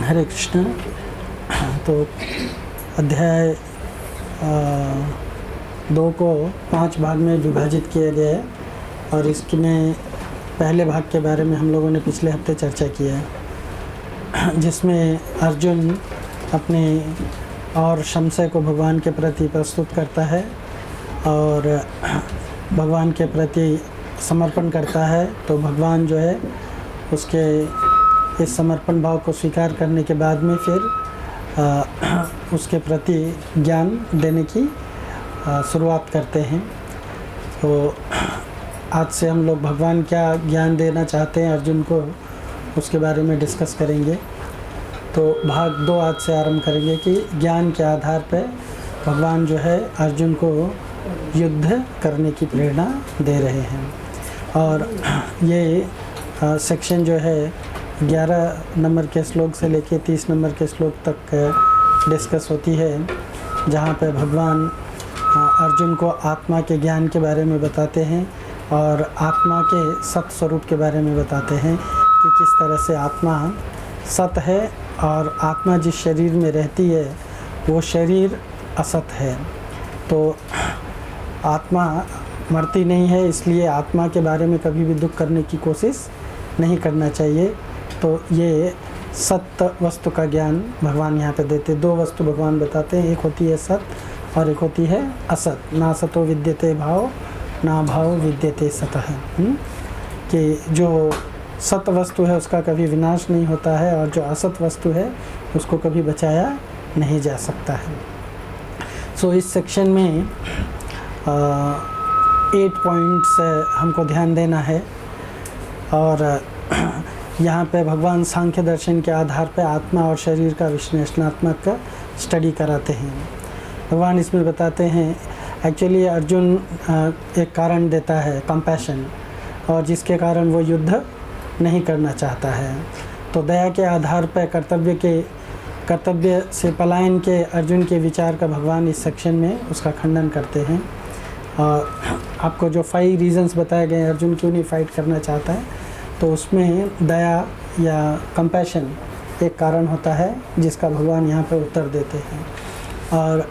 हरे कृष्ण। तो अध्याय 2 को 5 भाग में विभाजित किया गया है और इसमें पहले भाग के बारे में हम लोगों ने पिछले हफ्ते चर्चा की है, जिसमें अर्जुन अपने और संशय को भगवान के प्रति प्रस्तुत करता है और भगवान के प्रति समर्पण करता है। तो भगवान जो है उसके इस समर्पण भाव को स्वीकार करने के बाद में फिर उसके प्रति ज्ञान देने की शुरुआत करते हैं। तो आज से हम लोग भगवान क्या ज्ञान देना चाहते हैं अर्जुन को, उसके बारे में डिस्कस करेंगे। तो भाग 2 आज से आरंभ करेंगे कि ज्ञान के आधार पर भगवान जो है अर्जुन को युद्ध करने की प्रेरणा दे रहे हैं। और ये सेक्शन जो है 11 नंबर के श्लोक से लेके 30 नंबर के श्लोक तक डिस्कस होती है, जहाँ पे भगवान अर्जुन को आत्मा के ज्ञान के बारे में बताते हैं और आत्मा के सत स्वरूप के बारे में बताते हैं कि किस तरह से आत्मा सत है और आत्मा जिस शरीर में रहती है वो शरीर असत है। तो आत्मा मरती नहीं है, इसलिए आत्मा के बारे में कभी भी दुख करने की कोशिश नहीं करना चाहिए। तो ये सत्य वस्तु का ज्ञान भगवान यहाँ पे देते। 2 वस्तु भगवान बताते हैं, एक होती है सत्य और एक होती है असत। ना सतो विद्यते भाव, ना भाव विद्यते सतः। कि जो सत्य वस्तु है उसका कभी विनाश नहीं होता है और जो असत वस्तु है उसको कभी बचाया नहीं जा सकता है। सो इस सेक्शन में 8 पॉइंट्स हमको ध्यान देना है और यहाँ पे भगवान सांख्य दर्शन के आधार पे आत्मा और शरीर का विश्लेषणात्मक स्टडी कराते हैं। भगवान इसमें बताते हैं एक्चुअली अर्जुन एक कारण देता है कंपैशन, और जिसके कारण वो युद्ध नहीं करना चाहता है। तो दया के आधार पर कर्तव्य से पलायन के अर्जुन के विचार का भगवान इस सेक्शन में उसका खंडन करते हैं। और आपको जो 5 रीजंस बताए गए अर्जुन क्यों नहीं फाइट करना चाहता है, तो उसमें दया या कंपैशन एक कारण होता है जिसका भगवान यहाँ पर उत्तर देते हैं। और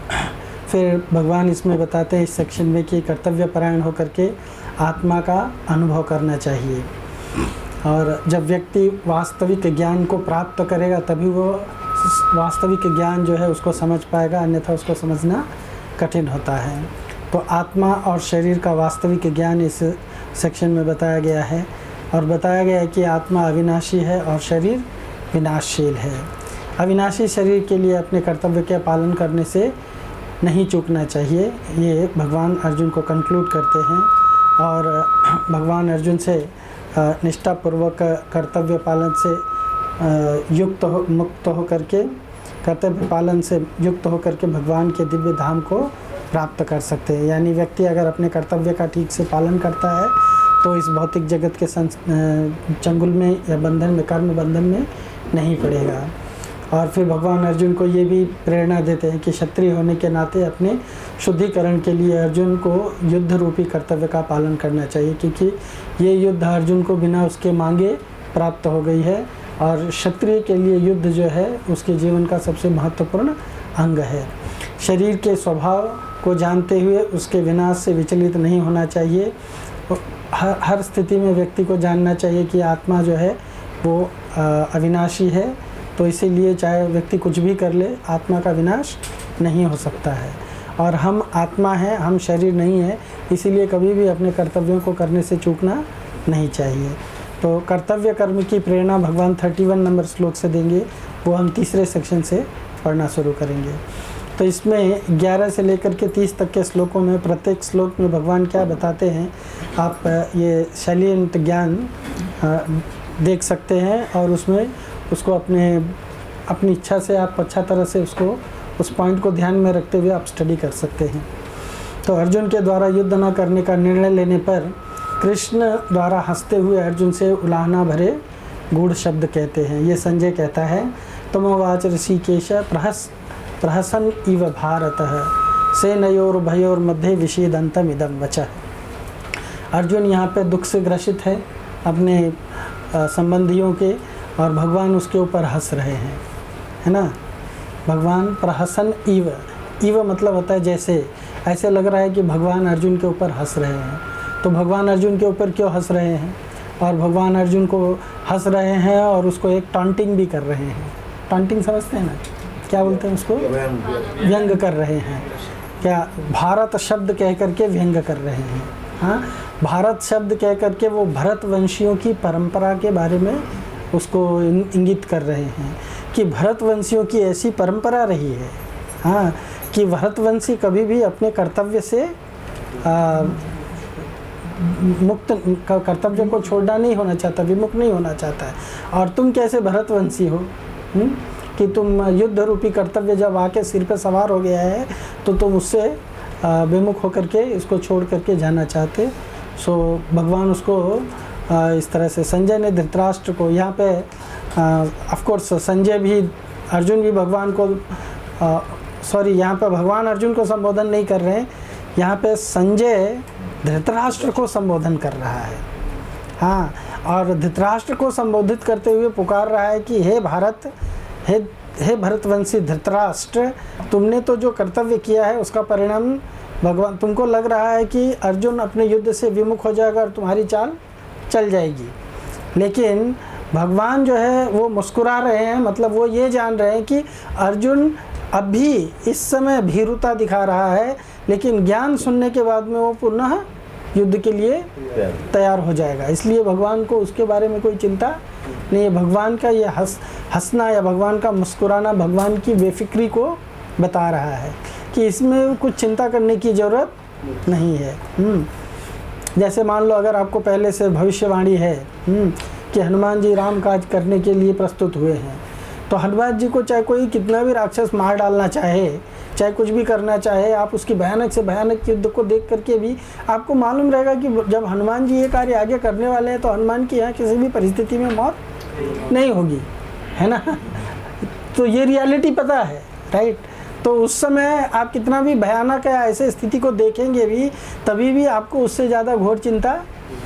फिर भगवान इसमें बताते हैं इस सेक्शन में कि कर्तव्य परायण होकर के आत्मा का अनुभव करना चाहिए। और जब व्यक्ति वास्तविक ज्ञान को प्राप्त करेगा तभी वो वास्तविक ज्ञान जो है उसको समझ पाएगा, अन्यथा उसको समझना कठिन होता है। तो आत्मा और शरीर का वास्तविक ज्ञान इस सेक्शन में बताया गया है और बताया गया है कि आत्मा अविनाशी है और शरीर विनाशशील है। अविनाशी शरीर के लिए अपने कर्तव्य के पालन करने से नहीं चूकना चाहिए, ये भगवान अर्जुन को कंक्लूड करते हैं। और भगवान अर्जुन से निष्ठापूर्वक कर्तव्य पालन से मुक्त हो करके कर्तव्य पालन से युक्त होकर के भगवान के दिव्य धाम को प्राप्त कर सकते हैं। यानी व्यक्ति अगर अपने कर्तव्य का ठीक से पालन करता है तो इस भौतिक जगत के चंगुल में या बंधन में, कर्म बंधन में नहीं पड़ेगा। और फिर भगवान अर्जुन को ये भी प्रेरणा देते हैं कि क्षत्रिय होने के नाते अपने शुद्धिकरण के लिए अर्जुन को युद्ध रूपी कर्तव्य का पालन करना चाहिए, क्योंकि ये युद्ध अर्जुन को बिना उसके मांगे प्राप्त हो गई है। और क्षत्रिय के लिए युद्ध जो है उसके जीवन का सबसे महत्वपूर्ण अंग है। शरीर के स्वभाव को जानते हुए उसके विनाश से विचलित नहीं होना चाहिए। हर स्थिति में व्यक्ति को जानना चाहिए कि आत्मा जो है वो अविनाशी है, तो इसीलिए चाहे व्यक्ति कुछ भी कर ले आत्मा का विनाश नहीं हो सकता है। और हम आत्मा हैं, हम शरीर नहीं है, इसीलिए कभी भी अपने कर्तव्यों को करने से चूकना नहीं चाहिए। तो कर्तव्य कर्म की प्रेरणा भगवान 31 नंबर श्लोक से देंगे, वो हम तीसरे सेक्शन से पढ़ना शुरू करेंगे। तो इसमें 11 से लेकर के 30 तक के श्लोकों में प्रत्येक श्लोक में भगवान क्या बताते हैं आप ये सैलिएंट ज्ञान देख सकते हैं और उसमें उसको अपनी इच्छा से आप अच्छा तरह से उसको उस पॉइंट को ध्यान में रखते हुए आप स्टडी कर सकते हैं। तो अर्जुन के द्वारा युद्ध न करने का निर्णय लेने पर कृष्ण द्वारा हंसते हुए अर्जुन से उलाहना भरे गूढ़ शब्द कहते हैं। ये संजय कहता है, तमोवाच ऋषिकेश प्रहसन इव भारतः सेनयोर भयोर मध्य विषेदंतम इदम वचः। अर्जुन यहाँ पे दुख से ग्रसित है अपने संबंधियों के, और भगवान उसके ऊपर हंस रहे हैं। है ना। भगवान प्रहसन इव, इव मतलब होता है जैसे, ऐसे लग रहा है कि भगवान अर्जुन के ऊपर हंस रहे हैं। तो भगवान अर्जुन के ऊपर क्यों हंस रहे हैं? और भगवान अर्जुन को हंस रहे हैं और उसको एक टॉन्टिंग भी कर रहे हैं। टॉन्टिंग समझते हैं ना, क्या बोलते हैं उसको? व्यंग कर रहे हैं। क्या भारत शब्द कह करके व्यंग कर रहे हैं। हाँ, भारत शब्द कह करके वो भरतवंशियों की परंपरा के बारे में उसको इंगित कर रहे हैं कि भरतवंशियों की ऐसी परंपरा रही है, हाँ, कि भरतवंशी कभी भी अपने कर्तव्य से मुक्त, कर्तव्य को छोड़ना नहीं होना चाहता, विमुख नहीं होना चाहता है। और तुम कैसे भरतवंशी हो कि तुम युद्ध रूपी कर्तव्य जब आके सिर पे सवार हो गया है तो तुम उससे विमुख होकर के इसको छोड़ करके जाना चाहते। सो भगवान उसको इस तरह से, संजय ने धृतराष्ट्र को यहाँ पे ऑफ कोर्स संजय भी, अर्जुन भी भगवान को सॉरी यहाँ पे भगवान अर्जुन को संबोधन नहीं कर रहे हैं, यहाँ पे संजय धृतराष्ट्र को संबोधन कर रहा है। हाँ, और धृतराष्ट्र को संबोधित करते हुए पुकार रहा है कि हे भारत, हे भरतवंशी धृतराष्ट्र, तुमने तो जो कर्तव्य किया है उसका परिणाम भगवान, तुमको लग रहा है कि अर्जुन अपने युद्ध से विमुख हो जाएगा और तुम्हारी चाल चल जाएगी, लेकिन भगवान जो है वो मुस्कुरा रहे हैं, मतलब वो ये जान रहे हैं कि अर्जुन अभी इस समय भीरुता दिखा रहा है, लेकिन ज्ञान सुनने के बाद में वो पुनः युद्ध के लिए तैयार हो जाएगा। इसलिए भगवान को उसके बारे में कोई चिंता नहीं है। भगवान का ये हंसना या भगवान का मुस्कुराना भगवान की बेफिक्री को बता रहा है कि इसमें कुछ चिंता करने की ज़रूरत नहीं है। जैसे मान लो अगर आपको पहले से भविष्यवाणी है कि हनुमान जी राम काज करने के लिए प्रस्तुत हुए हैं, तो हनुमान जी को चाहे कोई कितना भी राक्षस मार डालना चाहे, चाहे कुछ भी करना चाहे, आप उसकी भयानक से भयानक युद्ध को देख करके भी आपको मालूम रहेगा कि जब हनुमान जी ये कार्य आगे करने वाले हैं तो हनुमान की यहाँ किसी भी परिस्थिति में मौत नहीं होगी, है ना। तो ये रियलिटी पता है, राइट। तो उस समय आप कितना भी भयानक या ऐसे स्थिति को देखेंगे भी, तभी भी आपको उससे ज़्यादा घोर चिंता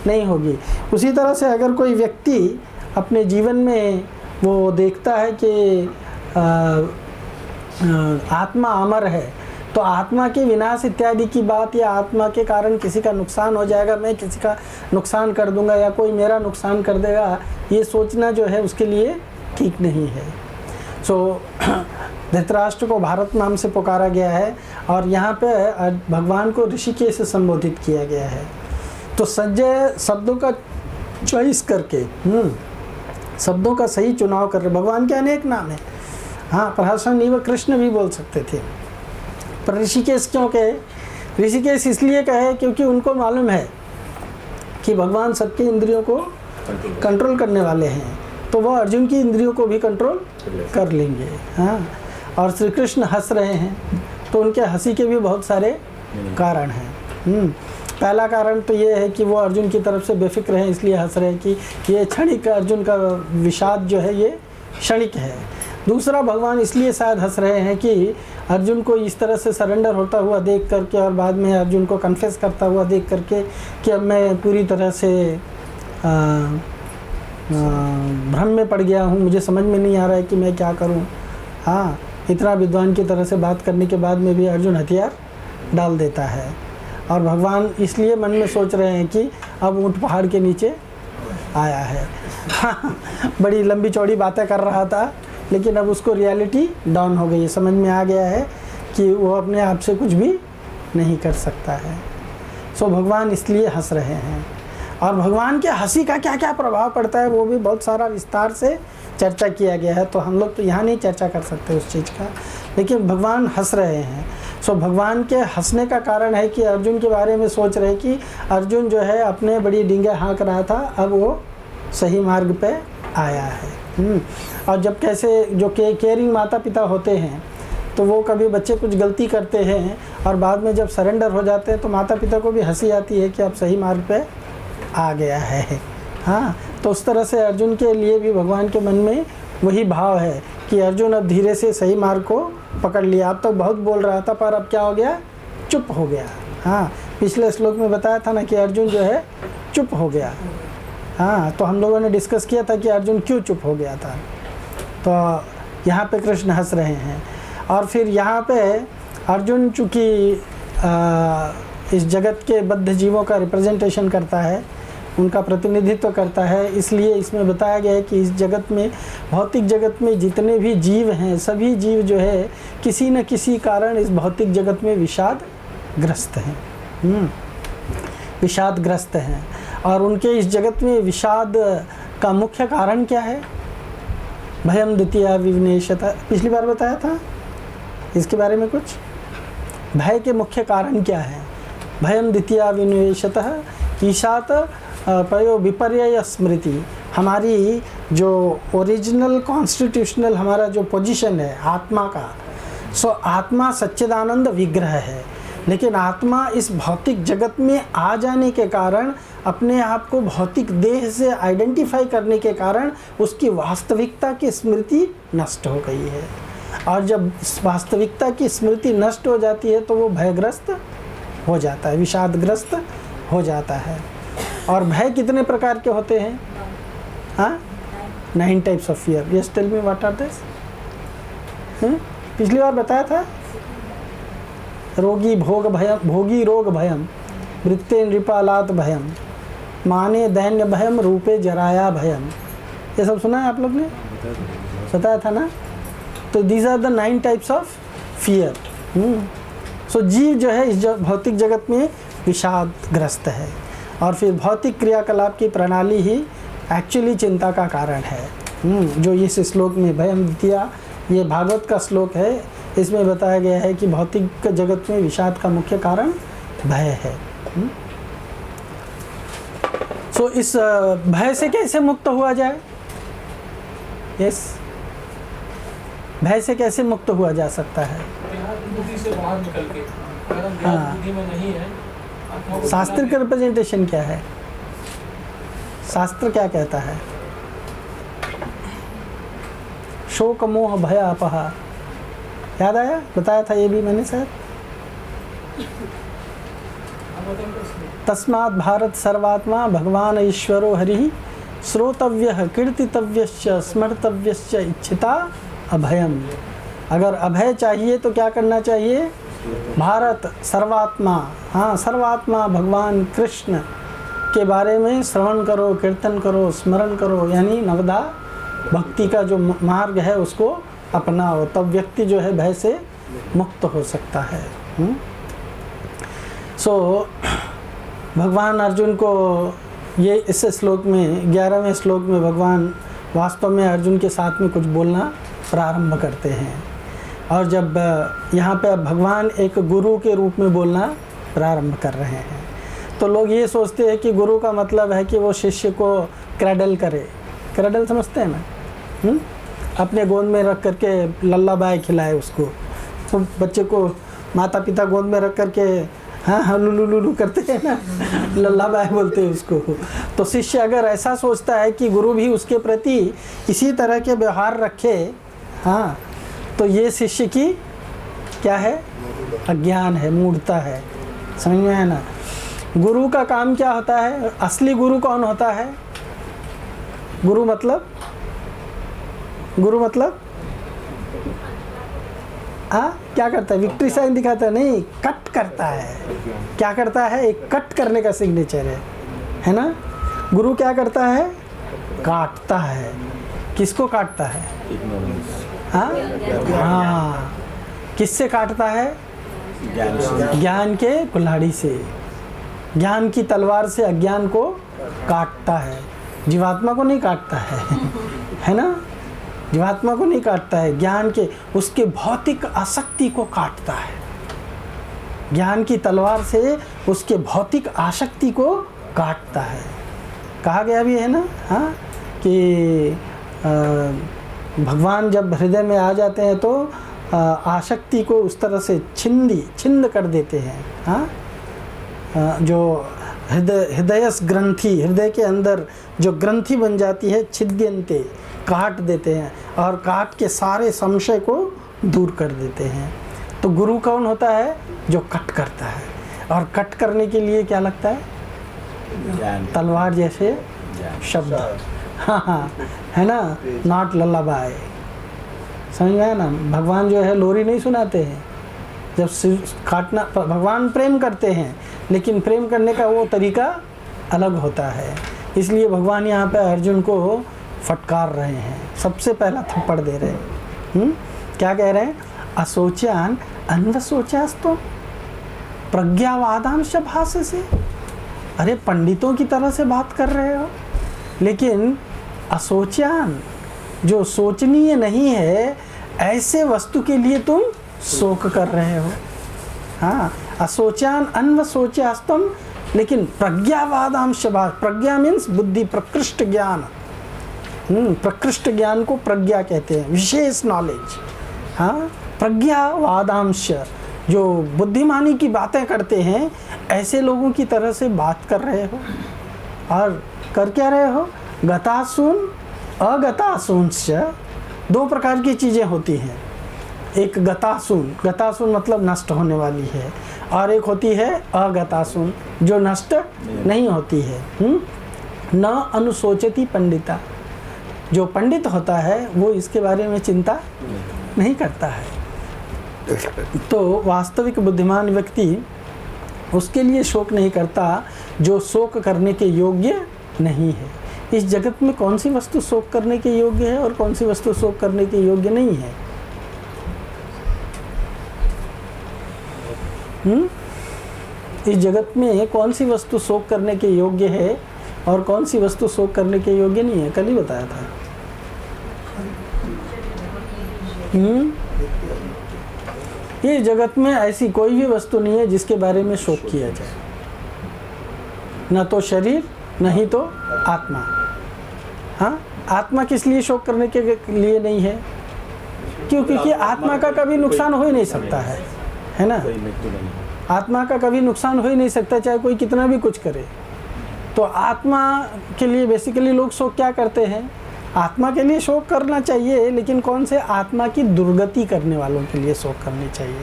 नहीं होगी। उसी तरह से अगर कोई व्यक्ति अपने जीवन में वो देखता है कि आत्मा अमर है, तो आत्मा के विनाश इत्यादि की बात या आत्मा के कारण किसी का नुकसान हो जाएगा, मैं किसी का नुकसान कर दूंगा या कोई मेरा नुकसान कर देगा, ये सोचना जो है उसके लिए ठीक नहीं है। सो धृतराष्ट्र को भारत नाम से पुकारा गया है और यहाँ पे भगवान को ऋषिकेश से संबोधित किया गया है। तो संजय शब्दों का चॉइस करके, शब्दों का सही चुनाव कर रहे। भगवान के अनेक नाम है, हाँ, प्रहसन इव कृष्ण भी बोल सकते थे, पर ऋषिकेश क्यों कहे? ऋषिकेश इसलिए कहे क्योंकि उनको मालूम है कि भगवान सबकी इंद्रियों को कंट्रोल करने वाले हैं, तो वह अर्जुन की इंद्रियों को भी कंट्रोल कर लेंगे। हाँ, और श्री कृष्ण हंस रहे हैं, तो उनके हंसी के भी बहुत सारे कारण हैं। पहला कारण तो ये है कि वो अर्जुन की तरफ से बेफिक्र हैं, इसलिए हंस रहे हैं कि ये क्षणिक अर्जुन का विषाद जो है ये क्षणिक है। दूसरा, भगवान इसलिए शायद हंस रहे हैं कि अर्जुन को इस तरह से सरेंडर होता हुआ देख करके और बाद में अर्जुन को कन्फेस करता हुआ देख करके कि अब मैं पूरी तरह से भ्रम में पड़ गया हूँ, मुझे समझ में नहीं आ रहा है कि मैं क्या करूँ। हाँ, इतना विद्वान की तरह से बात करने के बाद में भी अर्जुन हथियार डाल देता है, और भगवान इसलिए मन में सोच रहे हैं कि अब ऊँट पहाड़ के नीचे आया है। हाँ, बड़ी लंबी चौड़ी बातें कर रहा था, लेकिन अब उसको रियलिटी डाउन हो गई, समझ में आ गया है कि वो अपने आप से कुछ भी नहीं कर सकता है। सो भगवान इसलिए हंस रहे हैं, और भगवान के हंसी का क्या क्या प्रभाव पड़ता है वो भी बहुत सारा विस्तार से चर्चा किया गया है, तो हम लोग तो यहाँ नहीं चर्चा कर सकते उस चीज़ का, लेकिन भगवान हंस रहे हैं। सो भगवान के हंसने का कारण है कि अर्जुन के बारे में सोच रहे कि अर्जुन जो है अपने बड़ी डींगे हाँक रहा था, अब वो सही मार्ग पे आया है। और जब कैसे जो केयरिंग माता पिता होते हैं, तो वो कभी बच्चे कुछ गलती करते हैं और बाद में जब सरेंडर हो जाते हैं तो माता पिता को भी हंसी आती है कि अब सही मार्ग पे आ गया है। हाँ, तो उस तरह से अर्जुन के लिए भी भगवान के मन में वही भाव है कि अर्जुन अब धीरे से सही मार्ग को पकड़ लिया। अब तो बहुत बोल रहा था, पर अब क्या हो गया? चुप हो गया। हाँ, पिछले श्लोक में बताया था ना कि अर्जुन जो है चुप हो गया। हाँ, तो हम लोगों ने डिस्कस किया था कि अर्जुन क्यों चुप हो गया था। तो यहाँ पे कृष्ण हंस रहे हैं। और फिर यहाँ पे अर्जुन चूँकि इस जगत के बद्ध जीवों का रिप्रेजेंटेशन करता है, उनका प्रतिनिधित्व करता है, इसलिए इसमें बताया गया है कि इस जगत में, भौतिक जगत में जितने भी जीव हैं, सभी जीव जो है किसी न किसी कारण इस भौतिक जगत में विषादग्रस्त हैं, विषादग्रस्त हैं। और उनके इस जगत में विषाद का मुख्य कारण क्या है? भयम द्वितीया विनिवेशतः, पिछली बार बताया था इसके बारे में कुछ। भय के मुख्य कारण क्या है? भयम द्वितीया विनिवेशतः ईशात पयो विपर्यय स्मृति। हमारी जो ओरिजिनल कॉन्स्टिट्यूशनल हमारा जो पोजीशन है आत्मा का, सो आत्मा सच्चिदानंद विग्रह है, लेकिन आत्मा इस भौतिक जगत में आ जाने के कारण, अपने आप को भौतिक देह से आइडेंटिफाई करने के कारण उसकी वास्तविकता की स्मृति नष्ट हो गई है। और जब वास्तविकता की स्मृति नष्ट हो जाती है तो वो भयग्रस्त हो जाता है, विषादग्रस्त हो जाता है। और भय कितने प्रकार के होते हैं? हाँ, 9 types of fear. Yes, tell me what are this? पिछली बार बताया था। रोगी भोग भयम, भोगी रोग भयम, वृत्ते नृपालात भयम, माने दैन्य भयम, रूपे जराया भयम। ये सब सुना है आप लोग ने? बताया था ना? तो these are the 9 types of fear. So जीव जो है इस भौतिक जगत में विषादग्रस्त है। और फिर भौतिक क्रियाकलाप की प्रणाली ही एक्चुअली चिंता का कारण है। जो इस श्लोक में भयम द्वितीया, ये भागवत का श्लोक है, इसमें बताया गया है कि भौतिक जगत में विषाद का मुख्य कारण भय है। सो इस भय से कैसे मुक्त हुआ जाए? यस, भय से कैसे मुक्त हुआ जा सकता है? बुद्धि से बाहर निकल के, अगर हम हाँ। बुद्धि में नहीं है। शास्त्र का रिप्रेजेंटेशन क्या है? शास्त्र क्या कहता है? शोक मोह भय अपहा, याद आया? बताया था ये भी मैंने शायद। तस्मात् भारत सर्वात्मा भगवान ईश्वरो हरिः श्रोतव्यः कीर्तितव्यश्च स्मर्तव्यश्च इच्छिता अभयम। अगर अभय चाहिए तो क्या करना चाहिए? भारत सर्वात्मा, हाँ, सर्वात्मा भगवान कृष्ण के बारे में श्रवण करो, कीर्तन करो, स्मरण करो, यानी नवदा भक्ति का जो मार्ग है उसको अपनाओ, तब व्यक्ति जो है भय से मुक्त हो सकता है। सो भगवान अर्जुन को ये इस श्लोक में 11वें श्लोक में भगवान वास्तव में अर्जुन के साथ में कुछ बोलना प्रारंभ करते हैं। और जब यहाँ पे भगवान एक गुरु के रूप में बोलना प्रारंभ कर रहे हैं तो लोग ये सोचते हैं कि गुरु का मतलब है कि वो शिष्य को क्रैडल करे। क्रैडल समझते हैं ना? अपने गोद में रख करके लल्लाबाई खिलाए उसको। तो बच्चे को माता पिता गोद में रख करके हाँ लुलू लुलू करते हैं ना, लल्लाबाई बोलते हैं उसको। तो शिष्य अगर ऐसा सोचता है कि गुरु भी उसके प्रति इसी तरह के व्यवहार रखे, हाँ, तो ये शिष्य की क्या है? अज्ञान है, मूढ़ता है। समझ में है ना? गुरु का काम क्या होता है? असली गुरु कौन होता है? गुरु मतलब हाँ, क्या करता है? विक्ट्री साइन दिखाता है? नहीं, कट करता है। क्या करता है? एक कट करने का सिग्नेचर है ना? गुरु क्या करता है? काटता है। किसको काटता है? हाँ, किससे काटता है? ज्ञान के कुल्हाड़ी से, ज्ञान की तलवार से अज्ञान को काटता है। जीवात्मा को नहीं काटता है ना? जीवात्मा को नहीं काटता है, ज्ञान के उसके भौतिक आसक्ति को काटता है। ज्ञान की तलवार से उसके भौतिक आसक्ति को काटता है। कहा गया भी है ना, हाँ, कि भगवान जब हृदय में आ जाते हैं तो आसक्ति को उस तरह से छिन्न कर देते हैं। हाँ, जो हृदयस ग्रंथि, हृदय के अंदर जो ग्रंथि बन जाती है, छिद्यन्ते, काट देते हैं और काट के सारे संशय को दूर कर देते हैं। तो गुरु कौन होता है? जो कट करता है। और कट करने के लिए क्या लगता है? तलवार जैसे शब्द। हाँ, है ना? नॉट लल्लाबाई। समझ में आया ना। भगवान जो है लोरी नहीं सुनाते हैं जब सिर काटना, भगवान प्रेम करते हैं लेकिन प्रेम करने का वो तरीका अलग होता है। इसलिए भगवान यहाँ पे अर्जुन को फटकार रहे हैं, सबसे पहला थप्पड़ दे रहे हैं। क्या कह रहे हैं? असोच्यान अन्वसोचास्तु प्रज्ञावादांश भाष्य से। अरे पंडितों की तरह से बात कर रहे हो, लेकिन असोच्यान जो सोचनीय नहीं है ऐसे वस्तु के लिए तुम शोक कर रहे हो। हाँ, असोच्यान अन्वसोचास्तुम, लेकिन प्रज्ञावादांश भाष्य, प्रज्ञा मीन्स बुद्धि, प्रकृष्ट ज्ञान। प्रकृष्ट ज्ञान को प्रज्ञा कहते हैं, विशेष नॉलेज। हाँ, प्रज्ञावादांश जो बुद्धिमानी की बातें करते हैं ऐसे लोगों की तरह से बात कर रहे हो। और कर क्या रहे हो? गतासून अगतासूंश्च, दो प्रकार की चीज़ें होती हैं। एक गतासून, गतासून मतलब नष्ट होने वाली है, और एक होती है अगतासून जो नष्ट नहीं होती है। न अनुशोचति पंडिता, जो पंडित होता है वो इसके बारे में चिंता नहीं करता है। तो वास्तविक बुद्धिमान व्यक्ति उसके लिए शोक नहीं करता जो शोक करने के योग्य नहीं है। इस जगत में कौन सी वस्तु शोक करने के योग्य है और कौन सी वस्तु शोक करने के योग्य नहीं है? इस जगत में कौन सी वस्तु शोक करने के योग्य है और कौन सी वस्तु शोक करने के योग्य नहीं है? कल ही बताया था। ये जगत में ऐसी कोई भी वस्तु नहीं है जिसके बारे में शोक किया जाए, न तो शरीर न ही तो आत्मा। हाँ, आत्मा किस लिए शोक करने के लिए नहीं है? क्योंकि आत्मा का कभी नुकसान हो ही नहीं सकता है ना। आत्मा का कभी नुकसान हो ही नहीं सकता चाहे कोई कितना भी कुछ करे। तो आत्मा के लिए बेसिकली लोग शोक क्या करते हैं? आत्मा के लिए शोक करना चाहिए, लेकिन कौन से? आत्मा की दुर्गति करने वालों के लिए शोक करनी चाहिए।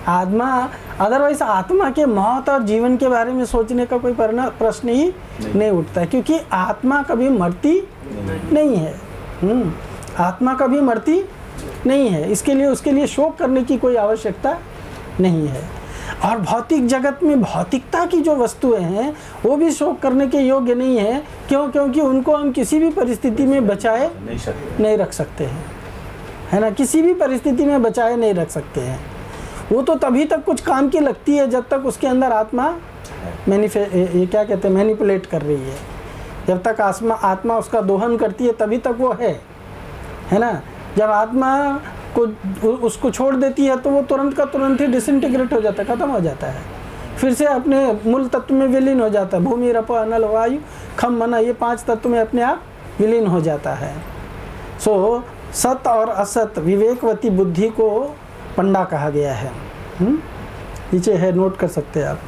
आत्मा, अदरवाइज आत्मा के मौत और जीवन के बारे में सोचने का कोई प्रश्न ही नहीं उठता है, क्योंकि आत्मा कभी मरती नहीं है। आत्मा कभी मरती नहीं है, इसके लिए उसके लिए शोक करने की कोई आवश्यकता नहीं है। और भौतिक जगत में भौतिकता की जो वस्तुएं हैं वो भी शोक करने के योग्य नहीं है। क्यों? क्योंकि उनको हम किसी भी परिस्थिति में बचाए नहीं रख सकते हैं, है ना। किसी भी परिस्थिति में बचाए नहीं रख सकते हैं। वो तो तभी तक कुछ काम की लगती है जब तक उसके अंदर आत्मा ये क्या कहते हैं, मैनिपुलेट कर रही है। जब तक आत्मा उसका दोहन करती है तभी तक वो है ना। जब आत्मा को उसको छोड़ देती है तो वो तुरंत का तुरंत ही डिसइंटीग्रेट हो जाता है, खत्म हो जाता है, फिर से अपने मूल तत्व में विलीन हो जाता है। भूमि, रप, अनल, वायु, खम, मन, ये 5 तत्व में अपने आप विलीन हो जाता है। सो सत और असत विवेकवती बुद्धि को पंडा कहा गया है। नीचे है, नोट कर सकते हैं आप।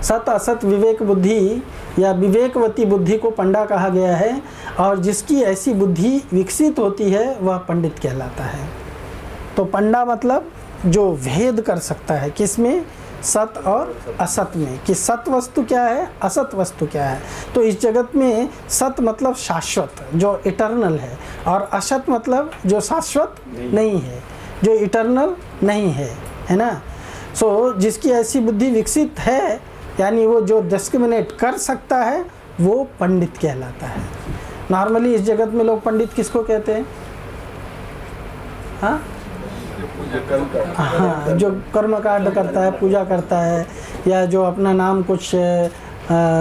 सत असत विवेक बुद्धि या विवेकवती बुद्धि को पंडा कहा गया है, और जिसकी ऐसी बुद्धि विकसित होती है वह पंडित कहलाता है। तो पंडा मतलब जो भेद कर सकता है, किसमें? सत और असत में, कि सत वस्तु क्या है, असत वस्तु क्या है। तो इस जगत में सत मतलब शाश्वत जो इटर्नल है, और असत मतलब जो शाश्वत नहीं है, जो इटर्नल नहीं है ना। सो जिसकी ऐसी बुद्धि विकसित है, यानी वो जो डिस्क्रिमिनेट कर सकता है, वो पंडित कहलाता है। नॉर्मली इस जगत में लोग पंडित किसको कहते हैं? हाँ, जो कर्म कांड करता है, पूजा करता है, या जो अपना नाम कुछ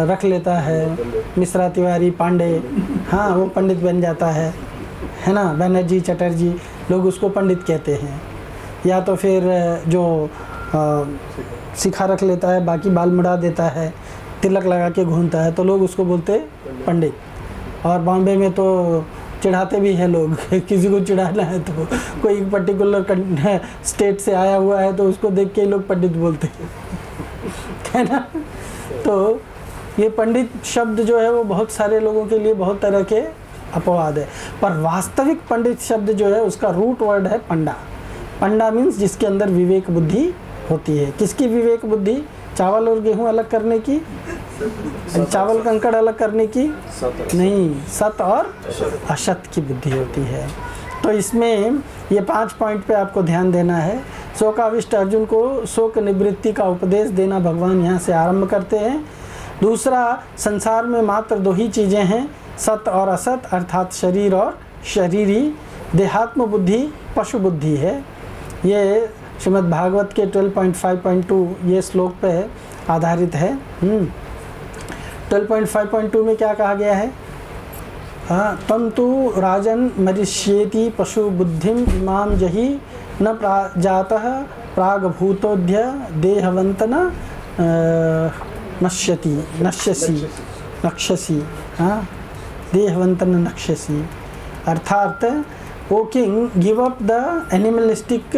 रख लेता है, मिश्रा, तिवारी, पांडे, हाँ, वो पंडित बन जाता है ना। बनर्जी, चटर्जी, लोग उसको पंडित कहते हैं। या तो फिर जो सिखा रख लेता है, बाकी बाल मुड़ा देता है, तिलक लगा के घूमता है, तो लोग उसको बोलते हैं पंडित। और बॉम्बे में तो चिढ़ाते भी हैं लोग किसी को चिढ़ाना है तो कोई पर्टिकुलर स्टेट से आया हुआ है तो उसको देख के लोग पंडित बोलते हैं, है ना। तो ये पंडित शब्द जो है वो बहुत सारे लोगों के लिए बहुत तरह के अपवाद है, पर वास्तविक पंडित शब्द जो है उसका रूट वर्ड है पंडा। पंडा मीन्स जिसके अंदर विवेक बुद्धि होती है। किसकी विवेक बुद्धि? चावल और गेहूं अलग करने की, चावल कंकड़ अलग करने की नहीं, सत और असत की बुद्धि होती है। तो इसमें ये 5 पॉइंट पे आपको ध्यान देना है। शोकाविष्ट अर्जुन को शोक निवृत्ति का उपदेश देना भगवान यहाँ से आरंभ करते हैं। दूसरा, संसार में मात्र 2 ही चीज़ें हैं, सत और असत, अर्थात शरीर और शरीरी। देहात्म बुद्धि पशु बुद्धि है। ये श्रीमद् भागवत के 12.5.2 ये श्लोक पे आधारित है। 12.5.2 में क्या कहा गया है? तंतु राजन मरिष्येति पशु बुद्धिम इमाम जहि न जातः प्रागभूतोद्य देहवंतन नक्ष्यसि देहवंतन नक्ष्यसि। अर्थात, O king, give up the animalistic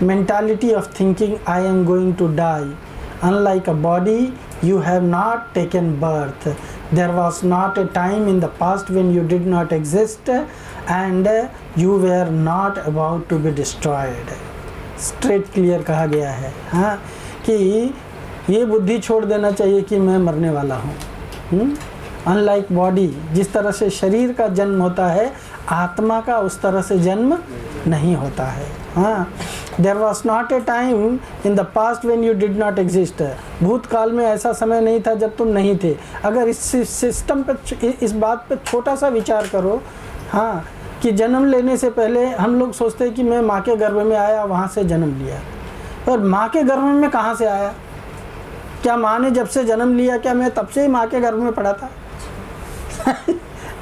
mentality of thinking I am going to die. Unlike a body, you have not taken birth. There was not a time in the past when you did not exist and you were not about to be destroyed. Straight clear कहा गया है हाँ, कि ये बुद्धि छोड़ देना चाहिए कि मैं मरने वाला हूँ। अनलाइक बॉडी, जिस तरह से शरीर का जन्म होता है, आत्मा का उस तरह से जन्म नहीं होता है। हाँ, there was not a time in the past when you did not exist. भूतकाल में ऐसा समय नहीं था जब तुम नहीं थे। अगर इस सिस्टम पे, इस बात पे छोटा सा विचार करो, हाँ, कि जन्म लेने से पहले हम लोग सोचते हैं कि मैं माँ के गर्भ में आया, वहाँ से जन्म लिया। पर माँ के गर्भ में कहाँ से आया? क्या माँ ने जब से जन्म लिया, क्या मैं तब से ही माँ के गर्भ में पड़ा था?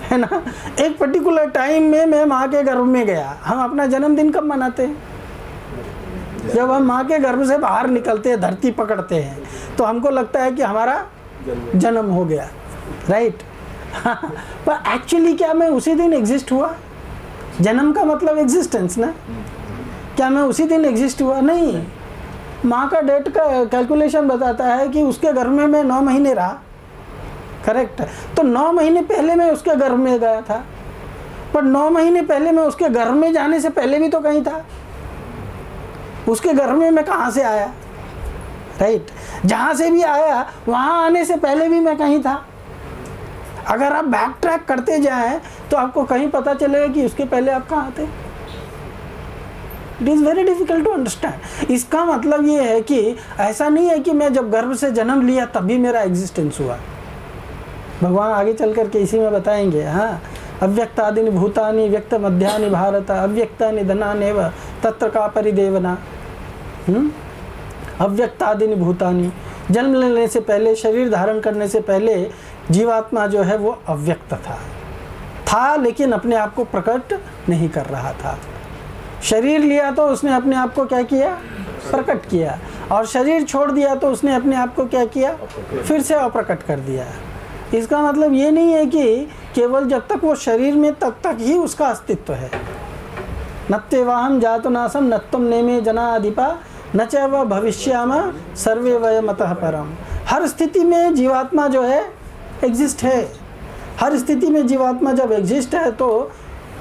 है ना, एक पर्टिकुलर टाइम में मैं माँ के गर्भ में गया। हम अपना जन्मदिन कब मनाते हैं? जब हम माँ के गर्भ से बाहर निकलते हैं, धरती पकड़ते हैं, तो हमको लगता है कि हमारा जन्म हो गया, राइट? पर एक्चुअली क्या मैं उसी दिन एग्जिस्ट हुआ? जन्म का मतलब एग्जिस्टेंस ना। क्या मैं उसी दिन एग्जिस्ट हुआ? नहीं। माँ का डेट का कैलकुलेशन बताता है कि उसके गर्भ में मैं 9 महीने रहा, करेक्ट? तो 9 महीने पहले मैं उसके गर्भ में गया था, पर 9 महीने पहले मैं उसके गर्भ में जाने से पहले भी तो कहीं था। उसके गर्भ में मैं कहाँ से आया, राइट? जहाँ से भी आया वहाँ आने से पहले भी मैं कहीं था। अगर आप बैक ट्रैक करते जाएं तो आपको कहीं पता चलेगा कि उसके पहले आप कहाँ थे। It is very difficult to understand. इसका मतलब ये है कि ऐसा नहीं है कि मैं जब गर्भ से जन्म लिया तभी मेरा एग्जिस्टेंस हुआ। भगवान आगे चल करके इसी में बताएंगे। हाँ, अव्यक्तादीनि भूतानि व्यक्त मध्यानि भारत अव्यक्तानि धनानेव तत्र का परिदेवना। अव्यक्तादीनि भूतानि, जन्म लेने से पहले, शरीर धारण करने से पहले जीवात्मा जो है वो अव्यक्त था, लेकिन अपने आप को प्रकट नहीं कर रहा था। शरीर लिया तो उसने अपने आप को क्या किया? प्रकट किया। और शरीर छोड़ दिया तो उसने अपने आप को क्या किया? फिर से अप्रकट कर दिया। इसका मतलब ये नहीं है कि केवल जब तक वो शरीर में तब तक ही उसका अस्तित्व है। नत्तेवाहम जातुनासम नत्तम नेमे जनाधिपा न च व भविष्याम सर्वे वयमतः परम। हर स्थिति में जीवात्मा जो है एग्जिस्ट है। हर स्थिति में जीवात्मा जब एग्जिस्ट है तो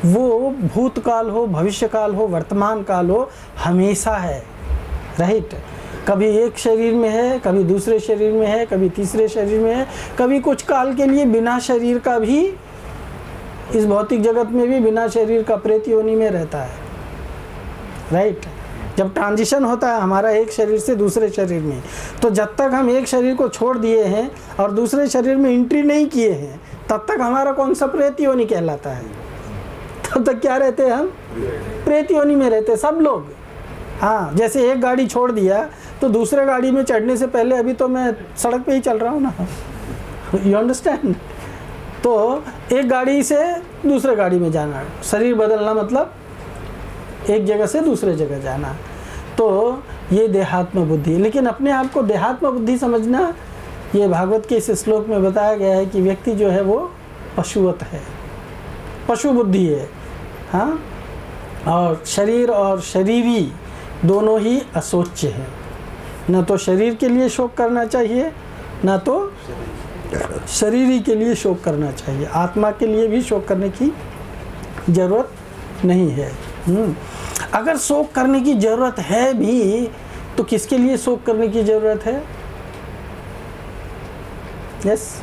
वो भूतकाल हो, भविष्यकाल हो, वर्तमान काल हो, हमेशा है, राइट? कभी एक शरीर में है, कभी दूसरे शरीर में है, कभी तीसरे शरीर में है, कभी कुछ काल के लिए बिना शरीर का भी इस भौतिक जगत में भी बिना शरीर का प्रेत योनि में रहता है, राइट? जब ट्रांजिशन होता है हमारा एक शरीर से दूसरे शरीर में, तो जब तक हम एक शरीर को छोड़ दिए हैं और दूसरे शरीर में एंट्री नहीं किए हैं तब तक हमारा कौन सा प्रेत योनि कहलाता है? तब तक क्या रहते हैं हम? प्रेत योनि में रहते हैं सब लोग। हाँ, जैसे एक गाड़ी छोड़ दिया तो दूसरे गाड़ी में चढ़ने से पहले अभी तो मैं सड़क पे ही चल रहा हूँ ना, यू अंडरस्टैंड? तो एक गाड़ी से दूसरे गाड़ी में जाना, शरीर बदलना मतलब एक जगह से दूसरे जगह जाना। तो ये देहात्म बुद्धि। लेकिन अपने आप को देहात्म बुद्धि समझना, ये भागवत के इस श्लोक में बताया गया है कि व्यक्ति जो है वो पशुवत है, पशु बुद्धि है। हाँ, और शरीर और शरीरी दोनों ही असोच्य है। न तो शरीर के लिए शोक करना चाहिए, न तो शरीरी के लिए शोक करना चाहिए। आत्मा के लिए भी शोक करने की जरूरत नहीं है। अगर शोक करने की जरूरत है भी तो किसके लिए शोक करने की जरूरत है? यस,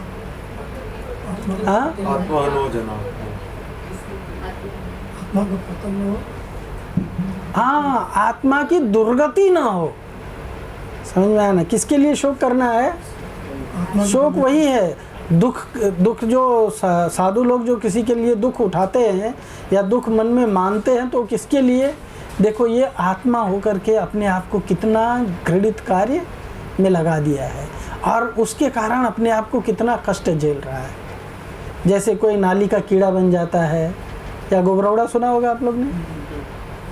आत्मा को खत्म हो। हाँ, आत्मा की दुर्गति ना हो। समझ में आया ना? किसके लिए शोक करना है? शोक वही है, दुख जो साधु लोग जो किसी के लिए दुख उठाते हैं या दुख मन में मानते हैं, तो किसके लिए? देखो, ये आत्मा होकर के अपने आप को कितना घृणित कार्य में लगा दिया है और उसके कारण अपने आप को कितना कष्ट झेल रहा है। जैसे कोई नाली का कीड़ा बन जाता है, या गोबरौड़ा सुना होगा आप लोग ने?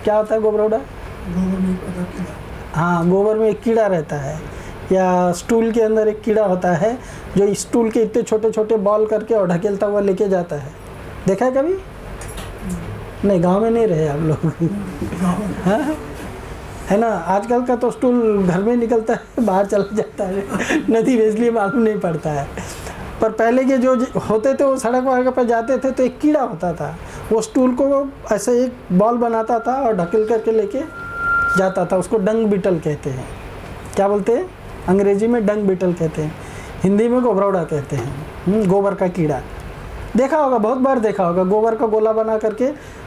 क्या होता है गोबरौड़ा? गोबर नहीं पता क्या। हाँ, गोबर में एक कीड़ा रहता है, या स्टूल के अंदर एक कीड़ा होता है जो स्टूल के इतने छोटे छोटे बॉल करके और ढकेलता हुआ लेके जाता है। देखा है कभी? नहीं, गांव में नहीं रहे आप लोग। हाँ, है ना? आजकल का तो स्टूल घर में निकलता है, बाहर चला जाता है नदी में, इसलिए मालूम नहीं पड़ता है। पर पहले के जो होते थे वो सड़क वगैरह पर जाते थे तो एक कीड़ा होता था, वो स्टूल को ऐसे एक बॉल बनाता था और ढकेल करके लेके जाता था। उसको डंग बीटल कहते हैं। क्या बोलते हैं? अंग्रेजी में डंग बीटल कहते हैं, हिंदी में गोबरौड़ा कहते हैं। गोबर का कीड़ा देखा होगा, बहुत बार देखा होगा। गोबर का गोला बना करके,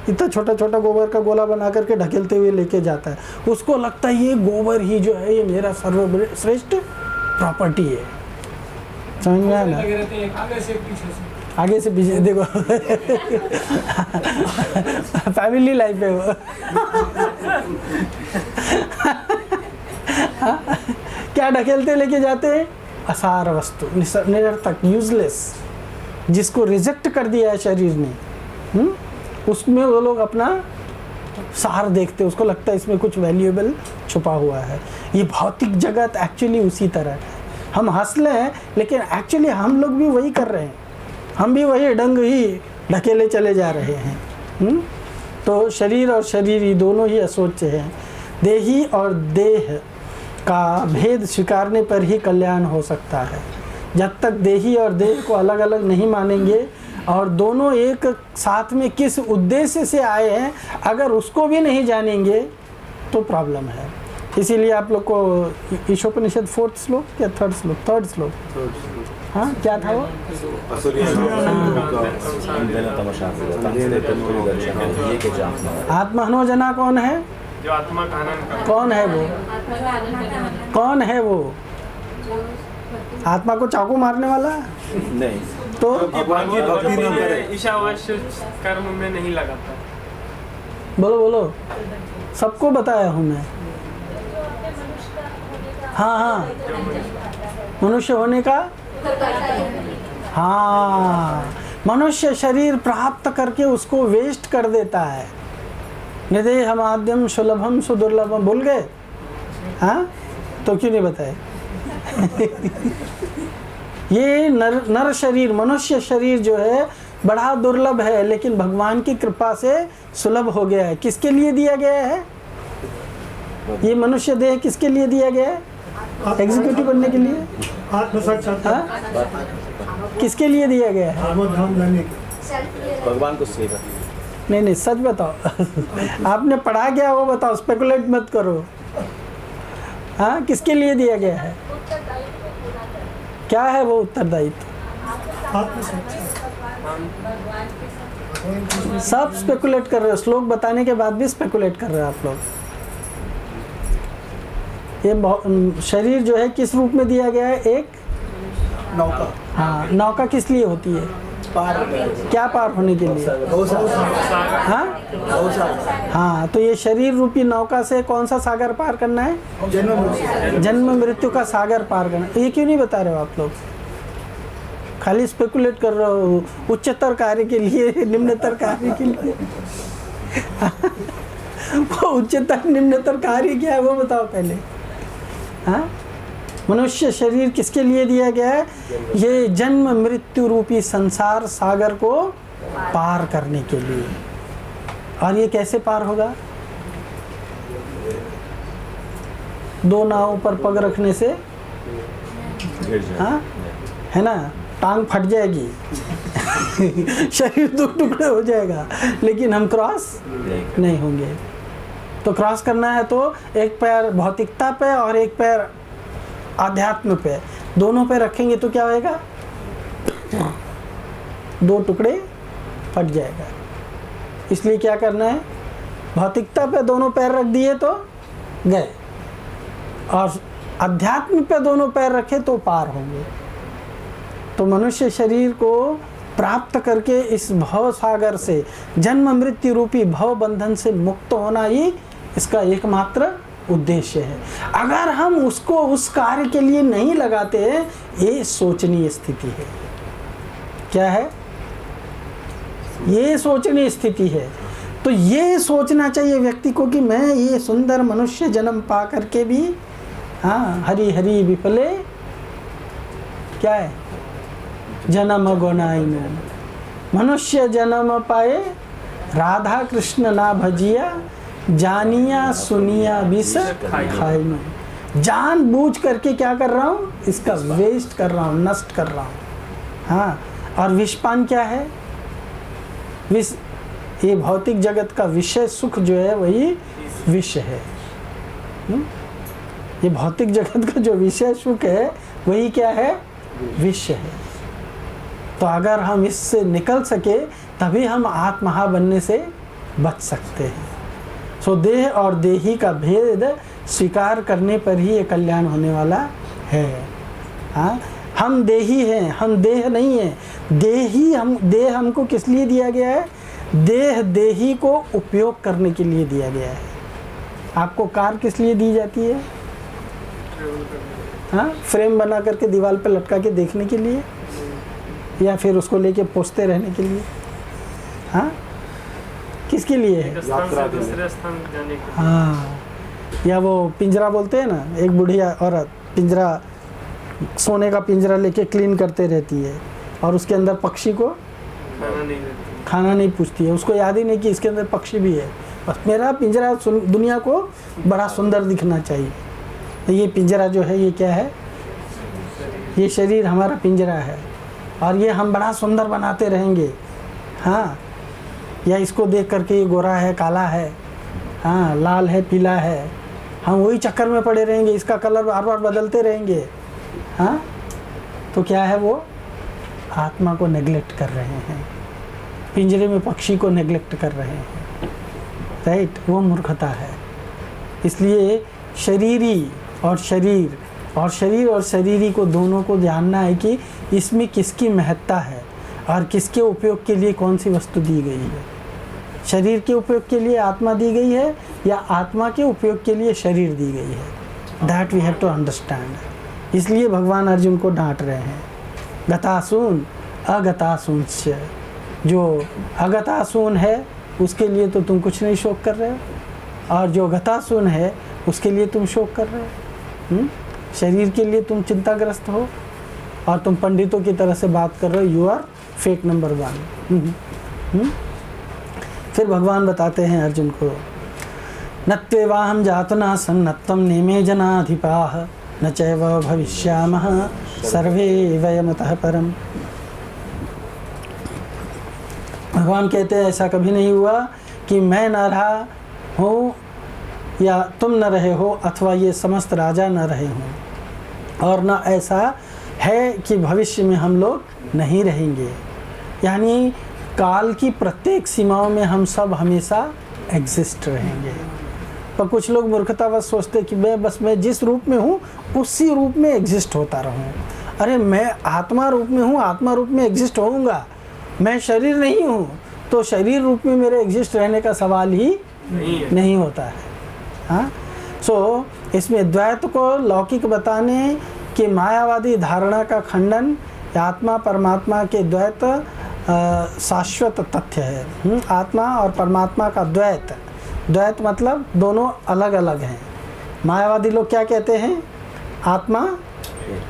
इतना छोटा छोटा गोबर का गोला बना करके ढकेलते हुए लेके जाता है। उसको लगता है ये गोबर ही जो है ये मेरा सर्वश्रेष्ठ प्रॉपर्टी है। समझ में आया ना? लगे रहते हैं आगे से पीछे से। आगे से पीछे देखो फैमिली लाइफ है वो। क्या ढकेलते लेके जाते हैं? असार वस्तु, निरर्थक, यूजलेस, जिसको रिजेक्ट कर दिया है शरीर ने। उसमें वो लोग अपना सार देखते, उसको लगता है इसमें कुछ वैल्यूएबल छुपा हुआ है। ये भौतिक जगत एक्चुअली उसी तरह है। हम हंस ले हैं, लेकिन एक्चुअली हम लोग भी वही कर रहे हैं। हम भी वही डंग ही ढकेले चले जा रहे हैं। तो शरीर और शरीरी दोनों ही असोच्य हैं। देही और देह का भेद स्वीकारने पर ही कल्याण हो सकता है। जब तक देही और देह को अलग अलग नहीं मानेंगे और दोनों एक साथ में किस उद्देश्य से आए हैं, अगर उसको भी नहीं जानेंगे तो प्रॉब्लम है। इसीलिए आप लोग को ईशोपनिषद 4th श्लोक या 3rd श्लोक, हाँ क्या था वो? आत्महनो जना कौन है? जो आत्मा का हनन कौन है वो? कौन है वो? आत्मा को चाकू मारने वाला? नहीं, तो भगवान की भक्ति न करे। ईशावास्य कर्म में नहीं लगाता। बोलो बोलो, सबको बताया हूँ मैं। हाँ हाँ, मनुष्य होने का, हाँ, मनुष्य शरीर प्राप्त करके उसको वेस्ट कर देता है। निदेह माध्यम सुलभम सुदुर्लभम, भूल गए? हाँ, तो क्यों नहीं बताए? ये नर शरीर, मनुष्य शरीर जो है बड़ा दुर्लभ है, लेकिन भगवान की कृपा से सुलभ हो गया है। किसके लिए दिया गया है ये मनुष्य देह? किसके लिए दिया गया है? एग्जीक्यूटिव बनने के लिए? आत्म साक्षात्कार, हाँ? किसके लिए दिया गया है? धाम जाने के। भगवान को सेवा। नहीं नहीं, सच बताओ। आपने पढ़ा क्या वो बताओ, स्पेकुलेट मत करो। हाँ, किसके लिए दिया गया है? क्या है वो उत्तरदायित्व? आत्म साक्षात्कार। सब स्पेकुलेट कर रहे हो, श्लोक बताने के बाद भी स्पेकुलेट कर रहे हो आप लोग। ये शरीर जो है किस रूप में दिया गया है? एक नौका। हाँ, नौका किस लिए होती है? पार, क्या पार होने के लिए? हाँ हाँ, तो ये शरीर रूपी नौका से कौन सा सागर पार करना है? जन्म मृत्यु का सागर पार करना। ये क्यों नहीं बता रहे हो आप लोग? खाली स्पेकुलेट कर रहे हो उच्चतर कार्य के लिए, निम्नतर कार्य के लिए। वो उच्चतर निम्नतर कार्य क्या है वो बताओ पहले। हाँ, मनुष्य शरीर किसके लिए दिया गया है? ये जन्म मृत्यु रूपी संसार सागर को पार करने के लिए। और ये कैसे पार होगा? दो नावों पर पग रखने से, हाँ, है ना, टांग फट जाएगी शरीर दो टुकड़े हो जाएगा, लेकिन हम क्रॉस नहीं होंगे। तो क्रॉस करना है तो एक पैर भौतिकता पे और एक पैर आध्यात्म पे, दोनों पे रखेंगे तो क्या होएगा? दो टुकड़े फट जाएगा। इसलिए क्या करना है, भौतिकता पे दोनों पैर रख दिए तो गए, और अध्यात्म पे दोनों पैर रखे तो पार होंगे। तो मनुष्य शरीर को प्राप्त करके इस भव सागर से, जन्म मृत्यु रूपी भव बंधन से मुक्त होना ही इसका एकमात्र उद्देश्य है। अगर हम उसको उस कार्य के लिए नहीं लगाते, ये सोचनीय स्थिति है। क्या है? ये सोचनीय स्थिति है। तो ये सोचना चाहिए व्यक्ति को कि मैं ये सुंदर मनुष्य जन्म पा करके भी, हाँ, हरि हरि विफले क्या है, जन्म गुनाइनो, मनुष्य जन्म पाए राधा कृष्ण ना भजिया, जानिया सुनिया विष खाइनो। जान बूझ करके क्या कर रहा हूँ, इसका वेस्ट कर रहा हूँ, नष्ट कर रहा हूँ। हाँ, और विषपान क्या है? विष, ये भौतिक जगत का विषय सुख जो है वही विष है। ये भौतिक जगत का जो विषय सुख है वही क्या है, विष है। तो अगर हम इससे निकल सके तभी हम आत्महा बनने से बच सकते हैं। सो देह और देही का भेद स्वीकार करने पर ही ये कल्याण होने वाला है। हाँ, हम देही हैं, हम देह नहीं हैं। देह हमको किस लिए दिया गया है? देह देही को उपयोग करने के लिए दिया गया है। आपको कार किस लिए दी जाती है? हाँ, फ्रेम बना करके दीवार पे लटका के देखने के लिए, या फिर उसको लेके पोंछते रहने के लिए? हाँ, किसके लिए है? एक स्थान से दूसरे स्थान जाने के लिए। हाँ, या वो पिंजरा बोलते हैं ना, एक बुढ़िया औरत पिंजरा, सोने का पिंजरा लेके क्लीन करते रहती है और उसके अंदर पक्षी को खाना नहीं पूछती है। उसको याद ही नहीं कि इसके अंदर पक्षी भी है। बस मेरा पिंजरा दुनिया को बड़ा सुंदर दिखना चाहिए। तो ये पिंजरा जो है ये क्या है? ये शरीर हमारा पिंजरा है और ये हम बड़ा सुंदर बनाते रहेंगे। हाँ, या इसको देख करके ये गोरा है, काला है, हाँ, लाल है, पीला है, हम वही चक्कर में पड़े रहेंगे, इसका कलर बार बार बदलते रहेंगे। हाँ, तो क्या है, वो आत्मा को नेग्लेक्ट कर रहे हैं, पिंजरे में पक्षी को नेग्लेक्ट कर रहे हैं। राइट, वो मूर्खता है। इसलिए शरीरी और शरीर और शरीरी को दोनों को जानना है कि इसमें किसकी महत्ता है और किसके उपयोग के लिए कौन सी वस्तु दी गई है। शरीर के उपयोग के लिए आत्मा दी गई है या आत्मा के उपयोग के लिए शरीर दी गई है। That we have to understand. इसलिए भगवान अर्जुन को डांट रहे हैं, गतासून अगतासूंश्च। जो अगतासून है उसके लिए तो तुम कुछ नहीं शोक कर रहे हो, और जो गतासून है उसके लिए तुम शोक कर रहे हो। शरीर के लिए तुम चिंताग्रस्त हो और तुम पंडितों की तरह से बात कर रहे हो। You are fake number 1। फिर भगवान बताते हैं अर्जुन को, नत्वेवाहं जातुना सन्नत्वं नेमे जनाधिपाः न चैव भविष्यामः सर्वे वयमतः परम। भगवान कहते हैं ऐसा कभी नहीं हुआ कि मैं न रहा हूँ या तुम न रहे हो अथवा ये समस्त राजा न रहे हों, और न ऐसा है कि भविष्य में हम लोग नहीं रहेंगे। यानी काल की प्रत्येक सीमाओं में हम सब हमेशा एग्जिस्ट रहेंगे। पर कुछ लोग मूर्खतावश सोचते कि मैं जिस रूप में हूँ उसी रूप में एग्जिस्ट होता रहूँ। अरे मैं आत्मा रूप में हूँ, आत्मा रूप में एग्जिस्ट होऊंगा। मैं शरीर नहीं हूँ तो शरीर रूप में मेरे एग्जिस्ट रहने का सवाल ही नहीं होता है। हाँ, सो इसमें द्वैत को लौकिक बताने कि मायावादी धारणा का खंडन, आत्मा परमात्मा के द्वैत शाश्वत तथ्य है। आत्मा और परमात्मा का द्वैत मतलब दोनों अलग अलग हैं। मायावादी लोग क्या कहते हैं? आत्मा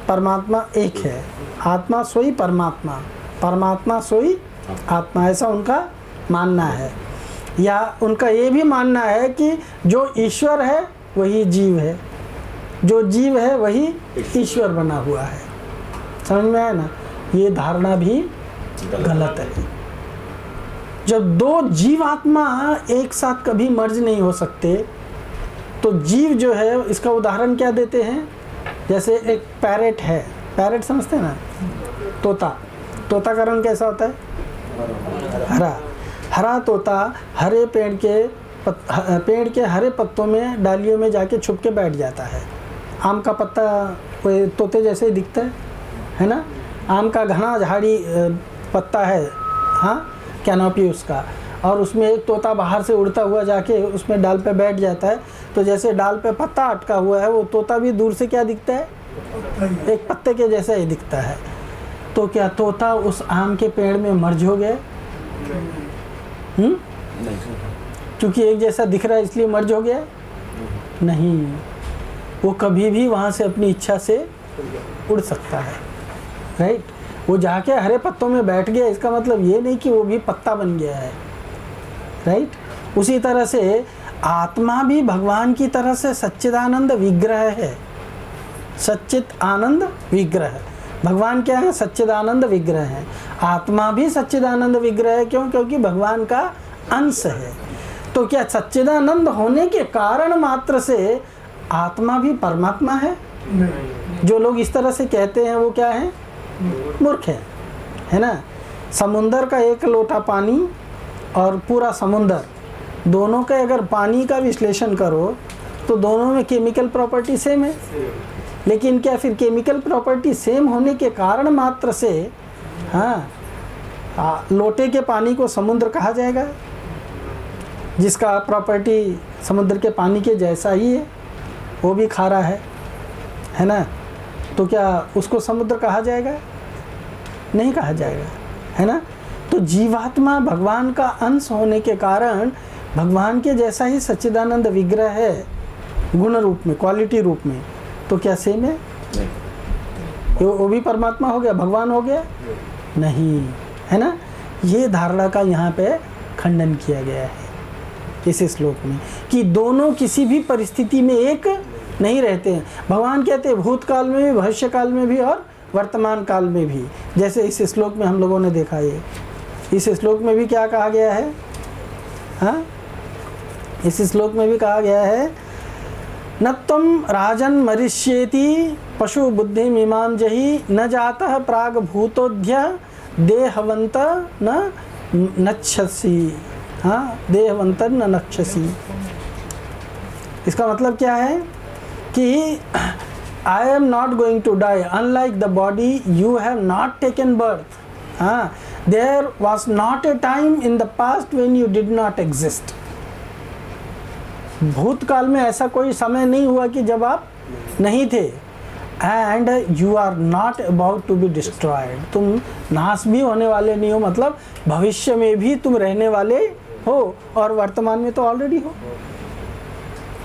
परमात्मा एक है, आत्मा सोई परमात्मा, परमात्मा सोई आत्मा, ऐसा उनका मानना है। या उनका ये भी मानना है कि जो ईश्वर है वही जीव है, जो जीव है वही ईश्वर बना हुआ है। समझ में आया ना? ये धारणा भी गलत है। जब दो जीवात्मा एक साथ कभी मर्ज नहीं हो सकते तो जीव जो है, इसका उदाहरण क्या देते हैं? जैसे एक पैरेट है, पैरेट समझते हैं ना? तोता का रंग कैसा होता है? हरा। हरा तोता हरे पेड़ के हरे पत्तों में, डालियों में जाके छुप के बैठ जाता है। आम का पत्ता कोई तोते जैसे ही दिखता है ना। आम का घना झाड़ी पत्ता है, हाँ, कैनोपी उसका, और उसमें एक तोता बाहर से उड़ता हुआ जाके उसमें डाल पे बैठ जाता है। तो जैसे डाल पे पत्ता अटका हुआ है, वो तोता भी दूर से क्या दिखता है, एक पत्ते के जैसा ही दिखता है। तो क्या तोता उस आम के पेड़ में मर्ज हो गए? क्योंकि एक जैसा दिख रहा है इसलिए मर्ज हो गया? नहीं, वो कभी भी वहाँ से अपनी इच्छा से उड़ सकता है, राइट। वो जाके हरे पत्तों में बैठ गया, इसका मतलब ये नहीं कि वो भी पत्ता बन गया है, राइट। उसी तरह से आत्मा भी भगवान की तरह से सच्चिदानंद विग्रह है। सच्चित आनंद विग्रह, भगवान क्या है? सच्चिदानंद विग्रह है। आत्मा भी सच्चिदानंद विग्रह है, क्यों? क्योंकि भगवान का अंश है। तो क्या सच्चिदानंद होने के कारण मात्र से आत्मा भी परमात्मा है? जो लोग इस तरह से कहते हैं वो क्या है? मूर्ख है ना। समुंदर का एक लोटा पानी और पूरा समुंदर, दोनों के अगर पानी का विश्लेषण करो तो दोनों में केमिकल प्रॉपर्टी सेम है। लेकिन क्या फिर केमिकल प्रॉपर्टी सेम होने के कारण मात्र से, हाँ, लोटे के पानी को समुद्र कहा जाएगा? जिसका प्रॉपर्टी समुद्र के पानी के जैसा ही है, वो भी खारा है ना। तो क्या उसको समुद्र कहा जाएगा? नहीं कहा जाएगा, है ना। तो जीवात्मा भगवान का अंश होने के कारण भगवान के जैसा ही सच्चिदानंद विग्रह है, गुण रूप में, क्वालिटी रूप में। तो क्या सेम है? वो भी परमात्मा हो गया, भगवान हो गया? नहीं, है ना। ये धारणा का यहाँ पे खंडन किया गया है इस श्लोक में, कि दोनों किसी भी परिस्थिति में एक नहीं रहते हैं। भगवान कहते हैं भूतकाल में भी, भविष्य काल में भी और वर्तमान काल में भी। जैसे इस श्लोक में हम लोगों ने देखा, ये इस श्लोक में भी क्या कहा गया है? हाँ, इस श्लोक में भी कहा गया है, न तम राजन मरिष्येति पशु बुद्धि मीमां जहि न जातः प्राग भूतोध्य देहवंत न नक्षसी। हाँ, देहवंत न नक्षसी। इसका मतलब क्या है कि I am not going to die. Unlike the body, you have not taken birth. There was not a time in the past when you did not exist. भूतकाल में ऐसा कोई समय नहीं हुआ कि जब आप नहीं थे। And you are not about to be destroyed. तुम नाश भी होने वाले नहीं हो, मतलब भविष्य में भी तुम रहने वाले हो और वर्तमान में तो ऑलरेडी हो।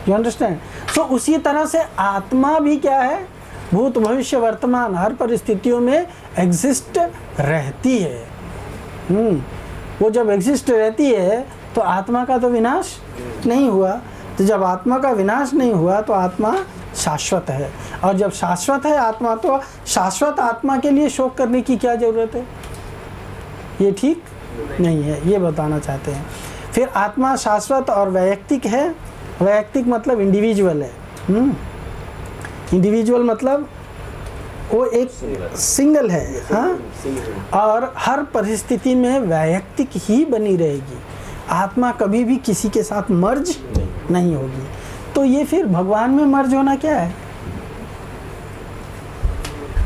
You understand? So उसी तरह से आत्मा भी क्या है? भूत भविष्य वर्तमान हर परिस्थितियों में एग्जिस्ट रहती है। वो जब एग्जिस्ट रहती है तो आत्मा का तो विनाश नहीं हुआ। तो जब आत्मा का विनाश नहीं हुआ तो आत्मा शाश्वत है, और जब शाश्वत है आत्मा, तो शाश्वत आत्मा के लिए शोक करने की क्या जरूरत है? ये ठीक नहीं है, ये बताना चाहते हैं। फिर आत्मा शाश्वत और वैयक्तिक है। वैयक्तिक मतलब इंडिविजुअल है। इंडिविजुअल मतलब वो एक सिंगल है, हाँ, और हर परिस्थिति में वैयक्तिक ही बनी रहेगी। आत्मा कभी भी किसी के साथ मर्ज नहीं होगी। तो ये फिर भगवान में मर्ज होना क्या है?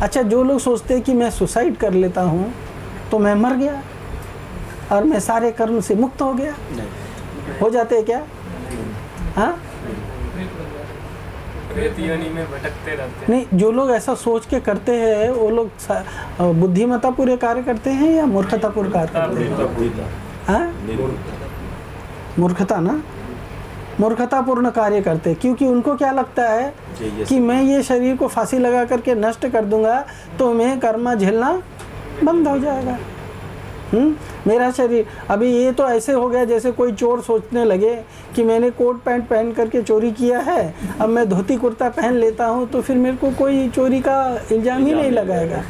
अच्छा, जो लोग सोचते हैं कि मैं सुसाइड कर लेता हूँ तो मैं मर गया और मैं सारे कर्म से मुक्त हो गया, हो जाते हैं क्या? हाँ, रेतियानी में भटकते रहते हैं। नहीं, जो लोग ऐसा सोच के करते हैं वो लोग बुद्धिमत्तापूर्ण कार्य करते हैं या मूर्खतापूर्ण कार्य करते हैं? हाँ, मूर्खता ना, मूर्खतापूर्ण कार्य करते हैं, क्योंकि उनको क्या लगता है कि मैं ये शरीर को फांसी लगा करके नष्ट कर दूंगा तो मैं कर्म झेलना बंद हो जाएगा। मेरा शरीर, अभी ये तो ऐसे हो गया जैसे कोई चोर सोचने लगे कि मैंने कोट पैंट पहन करके चोरी किया है, अब मैं धोती कुर्ता पहन लेता हूँ तो फिर मेरे को कोई चोरी का इल्ज़ाम ही नहीं लगाएगा,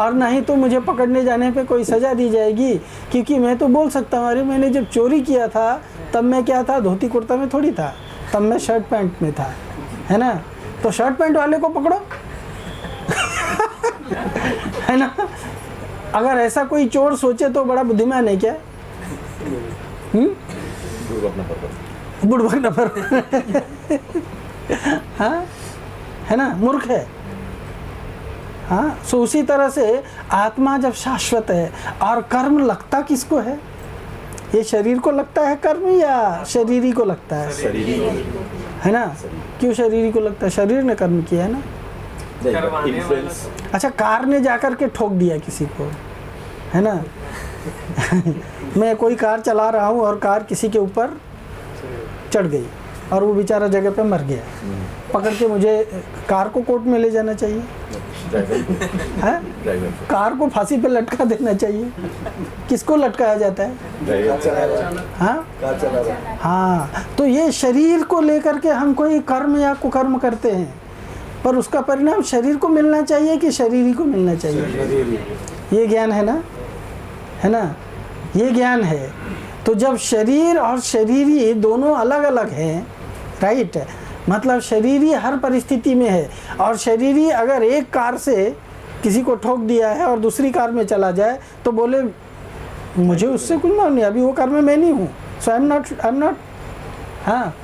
और ना ही तो मुझे पकड़ने जाने पे कोई सज़ा दी जाएगी, क्योंकि मैं तो बोल सकता हूँ अरे मैंने जब चोरी किया था तब मैं क्या था, धोती कुर्ता में थोड़ी था, तब मैं शर्ट पैंट में था, है ना। तो शर्ट पैंट वाले को पकड़ो है ना। अगर ऐसा कोई चोर सोचे तो बड़ा बुद्धिमान है क्या? बुढ़ नफर हाँ, है ना, मूर्ख है। हाँ, सो उसी तरह से आत्मा जब शाश्वत है और कर्म लगता किसको है? ये शरीर को लगता है कर्म या शरीरी को लगता है? है ना? क्यों शरीरी को लगता है? शरीर ने कर्म किया है ना। अच्छा, कार ने जाकर के ठोक दिया किसी को, है ना मैं कोई कार चला रहा हूँ और कार किसी के ऊपर चढ़ गई और वो बेचारा जगह पे मर गया, पकड़ के मुझे कार को कोर्ट में ले जाना चाहिए? है? कार को फांसी पे लटका देना चाहिए? किसको लटकाया जाता है? हाँ हाँ, तो ये शरीर को लेकर के हम कोई कर्म या कुकर्म करते हैं, पर उसका परिणाम शरीर को मिलना चाहिए कि शरीरी को मिलना चाहिए? ये ज्ञान है ना, है ना, ये ज्ञान है। तो जब शरीर और शरीरी दोनों अलग अलग हैं, राइट, मतलब शरीरी हर परिस्थिति में है, और शरीरी अगर एक कार से किसी को ठोक दिया है और दूसरी कार में चला जाए तो बोले मुझे उससे कुछ मालूम नहीं, अभी वो कार में मैं नहीं हूँ, सो आई एम नॉट, हाँ,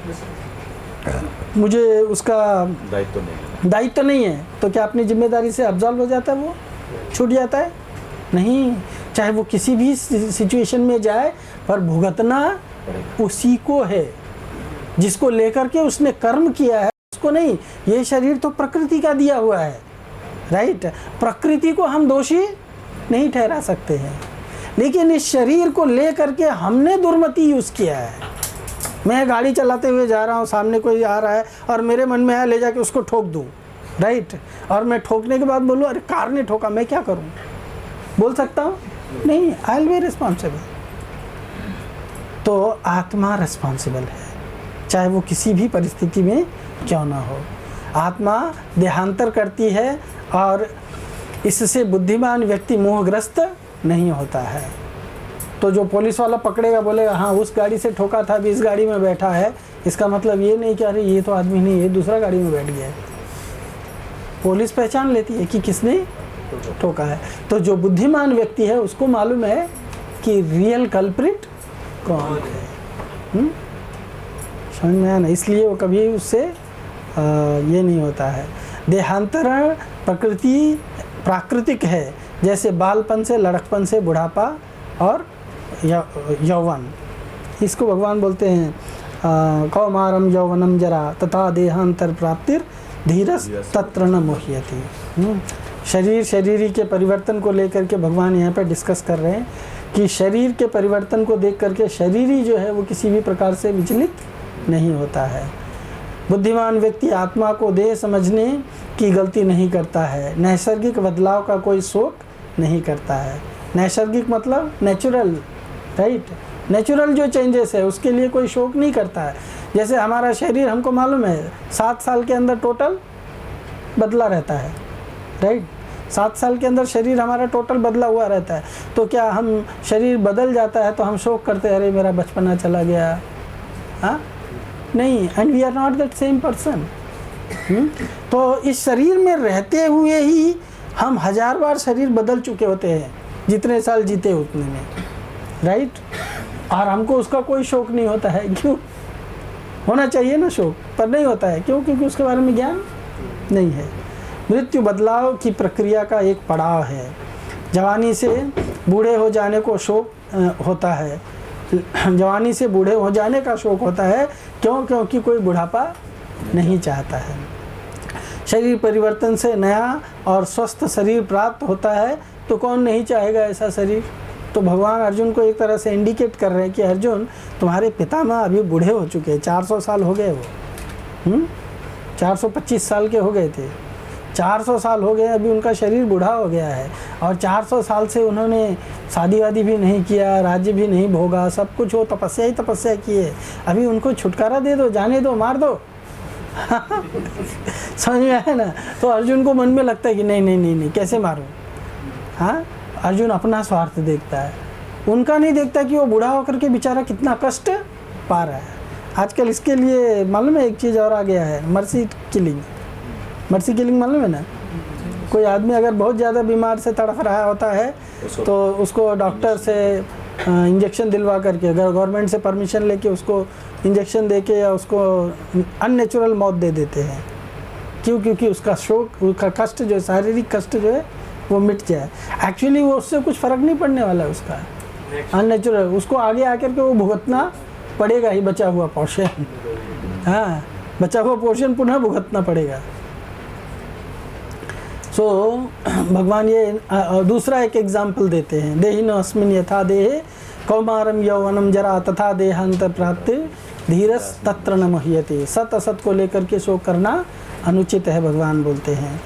मुझे उसका दायित्व नहीं है, तो क्या अपनी जिम्मेदारी से अब्जॉल्व हो जाता है, वो छूट जाता है? नहीं, चाहे वो किसी भी सिचुएशन में जाए, पर भुगतना उसी को है जिसको लेकर के उसने कर्म किया है, उसको नहीं। ये शरीर तो प्रकृति का दिया हुआ है, राइट, प्रकृति को हम दोषी नहीं ठहरा सकते हैं, लेकिन इस शरीर को लेकर के हमने दुर्मति यूज़ किया है। मैं गाड़ी चलाते हुए जा रहा हूँ, सामने कोई आ रहा है और मेरे मन में आया ले जाके उसको ठोक दूँ, राइट, और मैं ठोकने के बाद बोलूँ अरे कार ने ठोका, मैं क्या करूँ? बोल सकता हूँ? नहीं, आई विल बी रिस्पॉन्सिबल। तो आत्मा रिस्पॉन्सिबल है, चाहे वो किसी भी परिस्थिति में क्यों ना हो। आत्मा देहांतर करती है और इससे बुद्धिमान व्यक्ति मोहग्रस्त नहीं होता है। तो जो पुलिस वाला पकड़ेगा बोलेगा हाँ उस गाड़ी से ठोका था, अभी इस गाड़ी में बैठा है, इसका मतलब ये नहीं कि अरे ये तो आदमी नहीं, ये दूसरा गाड़ी में बैठ गया है। पुलिस पहचान लेती है कि किसने ठोका है। तो जो बुद्धिमान व्यक्ति है उसको मालूम है कि रियल कल्प्रिट कौन है। समझ में आया ना? इसलिए वो कभी उससे ये नहीं होता है। देहांतरण प्रकृति प्राकृतिक है, जैसे बालपन से, लड़कपन से बुढ़ापा और यौवन, इसको भगवान बोलते हैं कौमारम यौवनम जरा तथा देहांतर प्राप्तिर धीरस तत्र न मोह्यति। शरीरी के परिवर्तन को लेकर के भगवान यहाँ पर डिस्कस कर रहे हैं कि शरीर के परिवर्तन को देख करके शरीरी जो है वो किसी भी प्रकार से विचलित नहीं होता है। बुद्धिमान व्यक्ति आत्मा को देह समझने की गलती नहीं करता है, नैसर्गिक बदलाव का कोई शोक नहीं करता है। नैसर्गिक मतलब नेचुरल, राइट, नेचुरल जो चेंजेस है उसके लिए कोई शोक नहीं करता है। जैसे हमारा शरीर हमको मालूम है 7 साल के अंदर टोटल बदला रहता है, राइट, 7 साल के अंदर शरीर हमारा टोटल बदला हुआ रहता है। तो क्या हम शरीर बदल जाता है तो हम शोक करते हैं अरे मेरा बचपना चला गया? हाँ नहीं, and we are not that same person. तो इस शरीर में रहते हुए ही हम 1000 बार शरीर बदल चुके होते हैं, जितने साल जीते उतने में, राइट, और हमको उसका कोई शौक नहीं होता है। क्यों? होना चाहिए ना शौक, पर नहीं होता है। क्यों? क्योंकि उसके बारे में ज्ञान नहीं है। मृत्यु बदलाव की प्रक्रिया का एक पड़ाव है। जवानी से बूढ़े हो जाने को शौक होता है, जवानी से बूढ़े हो जाने का शौक होता है। क्यों? क्योंकि कोई बुढ़ापा नहीं चाहता है। शरीर परिवर्तन से नया और स्वस्थ शरीर प्राप्त होता है, तो कौन नहीं चाहेगा ऐसा शरीर? तो भगवान अर्जुन को एक तरह से इंडिकेट कर रहे हैं कि अर्जुन तुम्हारे पितामह अभी बूढ़े हो चुके हैं, 400 साल हो गए वो, 425 साल के हो गए थे, 400 साल हो गए, अभी उनका शरीर बूढ़ा हो गया है। और 400 साल से उन्होंने शादी वादी भी नहीं किया, राज्य भी नहीं भोगा, सब कुछ वो तपस्या ही तपस्या किए। अभी उनको छुटकारा दे दो, जाने दो, मार दो। समझ में आया ना? तो अर्जुन को मन में लगता है कि नहीं नहीं नहीं नहीं, कैसे मारूं? हाँ, अर्जुन अपना स्वार्थ देखता है, उनका नहीं देखता कि वो बूढ़ा होकर के बेचारा कितना कष्ट पा रहा है। आजकल इसके लिए मालूम है एक चीज़ और आ गया है, मर्सी किलिंग। मर्सी किलिंग मालूम है ना? कोई आदमी अगर बहुत ज़्यादा बीमार से तड़फ रहा होता है तो उसको डॉक्टर से इंजेक्शन दिलवा करके, अगर गवर्नमेंट से परमिशन लेके उसको इंजेक्शन दे के या उसको अननेचुरल मौत दे देते हैं। क्यों? क्योंकि उसका शोक, उसका कष्ट जो है, शारीरिक कष्ट जो है वो मिट जाए। एक्चुअली वो उससे कुछ फ़र्क नहीं पड़ने वाला है उसका, अननेचुरल, उसको आगे आकर के वो भुगतना पड़ेगा ही बचा हुआ पोर्शन। हाँ, बचा हुआ पोर्शन पुनः भुगतना पड़ेगा। सो भगवान ये दूसरा एक एग्जाम्पल देते हैं, देहिनो अस्मिन् यथा देहे कौमारम यौवनम जरा तथा देहांत प्राप्ति धीरस तत्र न मुह्यते। सत असत को लेकर के शोक करना अनुचित है, भगवान बोलते हैं।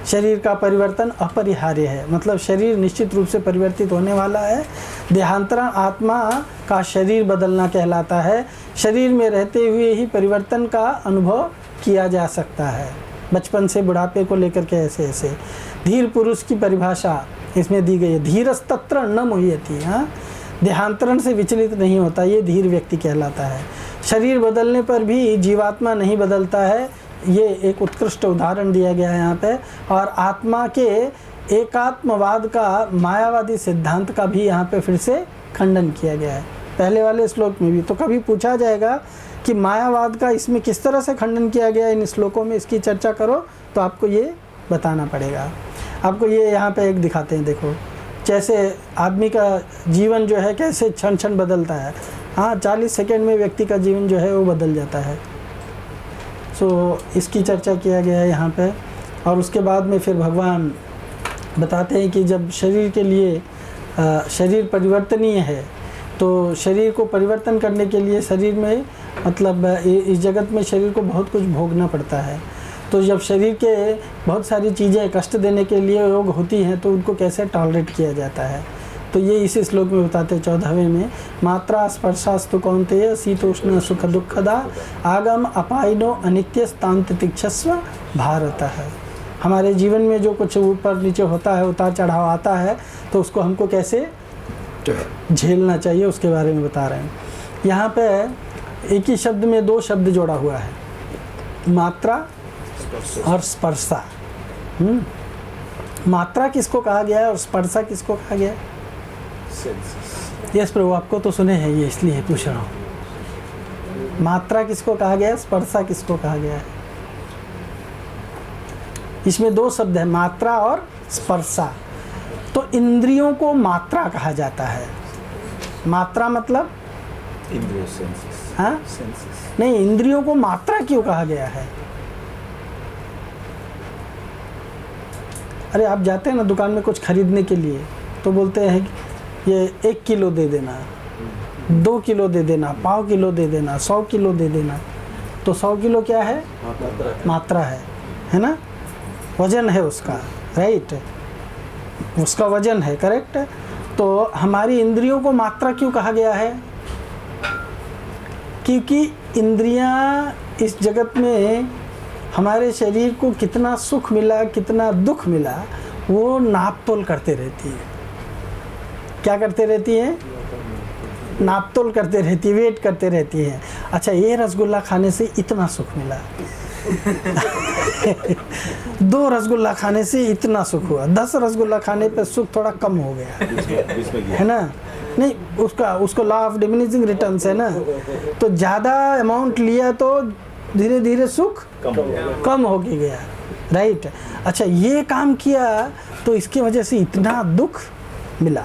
शरीर का परिवर्तन अपरिहार्य है, मतलब शरीर निश्चित रूप से परिवर्तित होने वाला है। देहांतरण आत्मा का शरीर बदलना कहलाता है। शरीर में रहते हुए ही परिवर्तन का अनुभव किया जा सकता है, बचपन से बुढ़ापे को लेकर के ऐसे ऐसे। धीर पुरुष की परिभाषा इसमें दी गई है, धीरस्तत्र न मुह्यति। हाँ, देहांतरण से विचलित नहीं होता, ये धीर व्यक्ति कहलाता है। शरीर बदलने पर भी जीवात्मा नहीं बदलता है, ये एक उत्कृष्ट उदाहरण दिया गया है यहाँ पे। और आत्मा के एकात्मवाद का, मायावादी सिद्धांत का भी यहाँ पे फिर से खंडन किया गया है, पहले वाले श्लोक में भी। तो कभी पूछा जाएगा कि मायावाद का इसमें किस तरह से खंडन किया गया इन श्लोकों में, इसकी चर्चा करो, तो आपको ये बताना पड़ेगा। आपको ये यहाँ पे एक दिखाते हैं, देखो जैसे आदमी का जीवन जो है कैसे क्षण क्षण बदलता है। हाँ, 40 सेकंड में व्यक्ति का जीवन जो है वो बदल जाता है। सो इसकी चर्चा किया गया है यहाँ पे। और उसके बाद में फिर भगवान बताते हैं कि जब शरीर के लिए शरीर परिवर्तनीय है, तो शरीर को परिवर्तन करने के लिए शरीर में, मतलब इस जगत में शरीर को बहुत कुछ भोगना पड़ता है। तो जब शरीर के बहुत सारी चीज़ें कष्ट देने के लिए योग होती हैं, तो उनको कैसे टॉलरेट किया जाता है, तो ये इसी श्लोक में बताते हैं 14वें में। मात्रा स्पर्शास्तु कौन्तेय शीतोष्ण सुख दुखदा आगम अपायनो अनित्यस्तांत तिक्षस्व भारत है। हमारे जीवन में जो कुछ ऊपर नीचे होता है, उतार चढ़ाव आता है, तो उसको हमको कैसे झेलना चाहिए उसके बारे में बता रहे हैं। यहाँ पे एक ही शब्द में 2 शब्द जोड़ा हुआ है, मात्रा और स्पर्शा। मात्रा किसको कहा गया है और स्पर्शा किसको कहा गया है? यस प्रभु, आपको तो सुने हैं ये, इसलिए पूछ रहा हूँ। मात्रा किसको कहा गया है, स्पर्शा किसको कहा गया है? इसमें 2 शब्द है, मात्रा और स्पर्शा। तो इंद्रियों को मात्रा कहा जाता है। मात्रा मतलब इंद्रिय, सेंसेस। हाँ, सेंसेस। नहीं, इंद्रियों को मात्रा क्यों कहा गया है? अरे आप जाते हैं ना दुकान में कुछ खरीदने के लिए, तो बोलते हैं ये 1 किलो दे देना, 2 किलो दे देना, 1/2 किलो दे देना, 100 किलो दे देना। तो 100 किलो क्या है? मात्रा है ना, वजन है उसका, राइट, उसका वजन है, करेक्ट। तो हमारी इंद्रियों को मात्रा क्यों कहा गया है? क्योंकि इंद्रियां इस जगत में हमारे शरीर को कितना सुख मिला, कितना दुख मिला, वो नाप तोल करते रहती है। क्या करते रहती है? नाप तोल करते रहती है, वेट करते रहती है। अच्छा, ये रसगुल्ला खाने से इतना सुख मिला 2 रसगुल्ला खाने से इतना सुख हुआ, 10 रसगुल्ला खाने पे सुख थोड़ा कम हो गया, है ना? नहीं, उसको लॉ ऑफ डिमिनिशिंग रिटर्न्स है ना। तो ज़्यादा अमाउंट लिया तो धीरे धीरे सुख कम हो गया, राइट। अच्छा, ये काम किया तो इसकी वजह से इतना दुख मिला,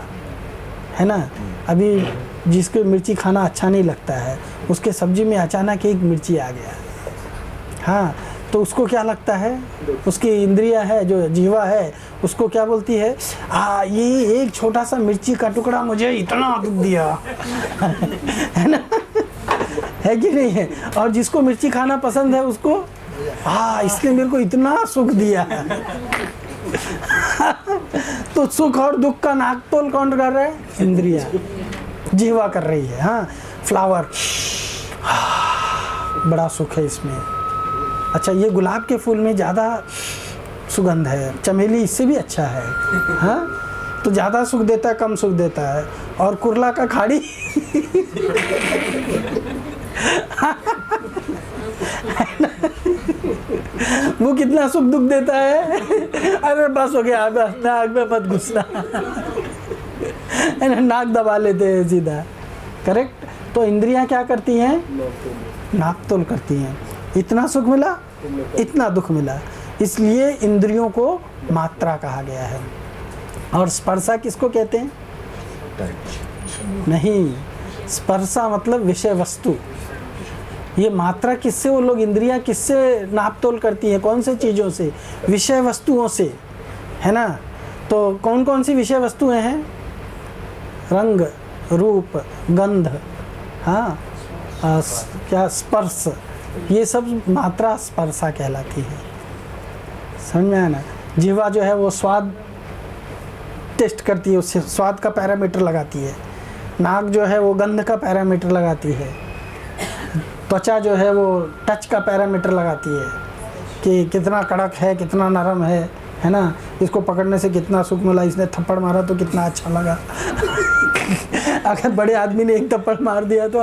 है ना। अभी जिसको मिर्ची खाना अच्छा नहीं लगता है, उसके सब्जी में अचानक एक मिर्ची आ गया, हाँ, तो उसको क्या लगता है? उसकी इंद्रिया है, जो जीवा है, उसको क्या बोलती है? ये एक छोटा सा मिर्ची का टुकड़ा मुझे इतना दुख दिया है ना, है कि नहीं है? और जिसको मिर्ची खाना पसंद है उसको, इसने मेरे को इतना सुख दिया तो सुख और दुख का नापतोल कौन कर रहा है? इंद्रिया, जीवा कर रही है। हाँ, फ्लावर, बड़ा सुख है इसमें। अच्छा, ये गुलाब के फूल में ज़्यादा सुगंध है, चमेली इससे भी अच्छा है, हाँ, तो ज़्यादा सुख देता है, कम सुख देता है। और कुरला का खाड़ी वो कितना सुख दुख देता है। अरे बस हो गया, आग में मत घुसना है ना, नाक दबा लेते हैं सीधा, करेक्ट। तो इंद्रियां क्या करती हैं? नापतोल करती हैं। इतना सुख मिला, इतना दुख मिला, इसलिए इंद्रियों को मात्रा कहा गया है। और स्पर्शा किसको कहते हैं? नहीं, स्पर्शा मतलब विषय वस्तु। ये मात्रा किससे, वो लोग इंद्रियां किससे नापतोल करती हैं? कौन से चीज़ों से? विषय वस्तुओं से, है ना। तो कौन कौन सी विषय वस्तुएं हैं? रंग, रूप, गंध, हाँ, क्या स्पर्श, ये सब मात्रा स्पर्शा कहलाती है। समझ में आया ना। जिह्वा जो है वो स्वाद टेस्ट करती है, उससे स्वाद का पैरामीटर लगाती है। नाक जो है वो गंध का पैरामीटर लगाती है। त्वचा जो है वो टच का पैरामीटर लगाती है कि कितना कड़क है, कितना नरम है ना, इसको पकड़ने से कितना सुख मिला, इसने थप्पड़ मारा तो कितना अच्छा लगा। अगर बड़े आदमी ने एक थप्पड़ मार दिया तो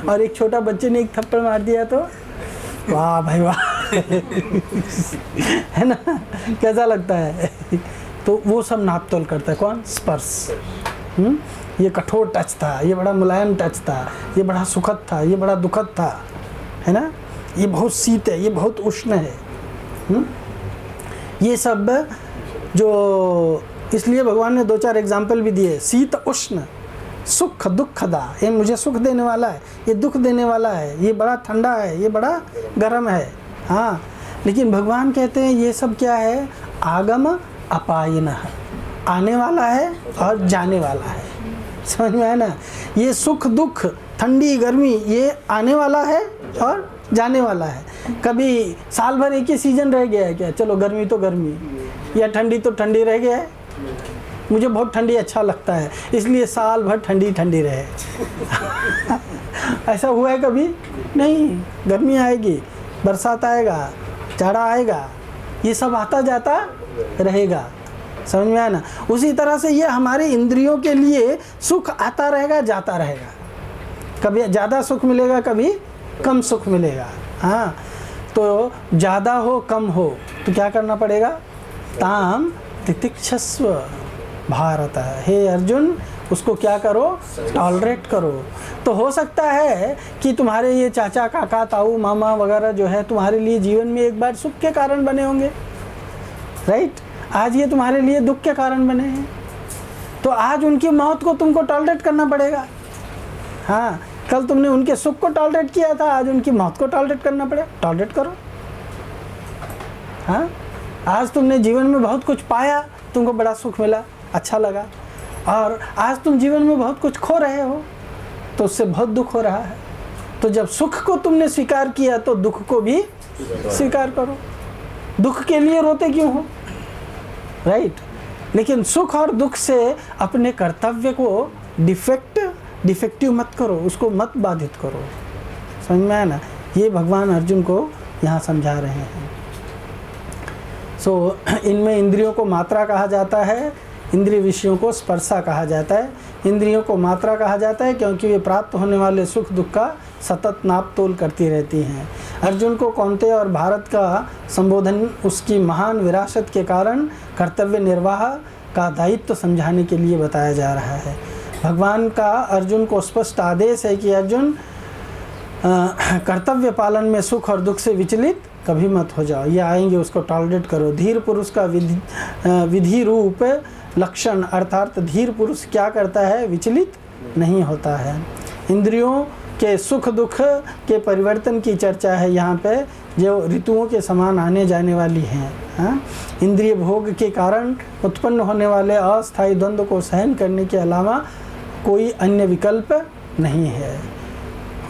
और एक छोटा बच्चे ने एक थप्पड़ मार दिया तो वाह भाई वाह, है ना, कैसा लगता है। तो वो सब नापतोल करता है कौन? स्पर्श। ये कठोर टच था, ये बड़ा मुलायम टच था, ये बड़ा सुखद था, ये बड़ा दुखद था, है ना, ये बहुत शीत है, ये बहुत उष्ण है। ये सब जो, इसलिए भगवान ने 2-4 एग्जाम्पल भी दिए। शीत उष्ण, सुख दुखदा, ये मुझे सुख देने वाला है, ये दुख देने वाला है, ये बड़ा ठंडा है, ये बड़ा गर्म है। हाँ, लेकिन भगवान कहते हैं ये सब क्या है? आगम अपायिनः, आने वाला है और जाने वाला है। समझ में आया ना। ये सुख दुख, ठंडी गर्मी, ये आने वाला है और जाने वाला है। कभी साल भर एक ही सीजन रह गया है क्या? चलो गर्मी तो गर्मी, या ठंडी तो ठंडी रह गया है। मुझे बहुत ठंडी अच्छा लगता है, इसलिए साल भर ठंडी ठंडी रहे। ऐसा हुआ है कभी? नहीं। गर्मी आएगी, बरसात आएगा, जाड़ा आएगा, ये सब आता जाता रहेगा। समझ में आया ना। उसी तरह से ये हमारे इंद्रियों के लिए सुख आता रहेगा, जाता रहेगा। कभी ज़्यादा सुख मिलेगा, कभी कम सुख मिलेगा। हाँ, तो ज़्यादा हो कम हो तो क्या करना पड़ेगा? ताम तितिक्षस्व भारत। हे अर्जुन, उसको क्या करो? टॉलरेट करो। तो हो सकता है कि तुम्हारे ये चाचा काका ताऊ मामा वगैरह जो है तुम्हारे लिए जीवन में एक बार सुख के कारण बने होंगे, राइट। आज ये तुम्हारे लिए दुख के कारण बने हैं, तो आज उनकी मौत को तुमको टॉलरेट करना पड़ेगा। हाँ, कल तुमने उनके सुख को टॉलरेट किया था, आज उनकी मौत को टॉलरेट करना पड़ेगा। टॉलरेट करो। हाँ, आज तुमने जीवन में बहुत कुछ पाया, तुमको बड़ा सुख मिला, अच्छा लगा, और आज तुम जीवन में बहुत कुछ खो रहे हो तो उससे बहुत दुख हो रहा है। तो जब सुख को तुमने स्वीकार किया तो दुख को भी स्वीकार करो। दुख के लिए रोते क्यों हो, राइट। लेकिन सुख और दुख से अपने कर्तव्य को डिफेक्टिव मत करो, उसको मत बाधित करो। समझ में आया ना। ये भगवान अर्जुन को यहाँ समझा रहे हैं। सो इनमें इंद्रियों को मात्रा कहा जाता है, इंद्रिय विषयों को स्पर्शा कहा जाता है। इंद्रियों को मात्रा कहा जाता है क्योंकि वे प्राप्त होने वाले सुख दुख का सतत नाप तोल करती रहती हैं। अर्जुन को कौन्तेय और भारत का संबोधन उसकी महान विरासत के कारण कर्तव्य निर्वाह का दायित्व समझाने के लिए बताया जा रहा है। भगवान का अर्जुन को स्पष्ट आदेश है कि अर्जुन कर्तव्य पालन में सुख और दुख से विचलित कभी मत हो जाओ। ये आएंगे, उसको टॉलरेट करो। धीर पुरुष का विधि रूप लक्षण, अर्थात धीर पुरुष क्या करता है? विचलित नहीं होता है। इंद्रियों के सुख दुख के परिवर्तन की चर्चा है यहाँ पे, जो ऋतुओं के समान आने जाने वाली हैं। हाँ, इंद्रिय भोग के कारण उत्पन्न होने वाले अस्थायी द्वंद्व को सहन करने के अलावा कोई अन्य विकल्प नहीं है।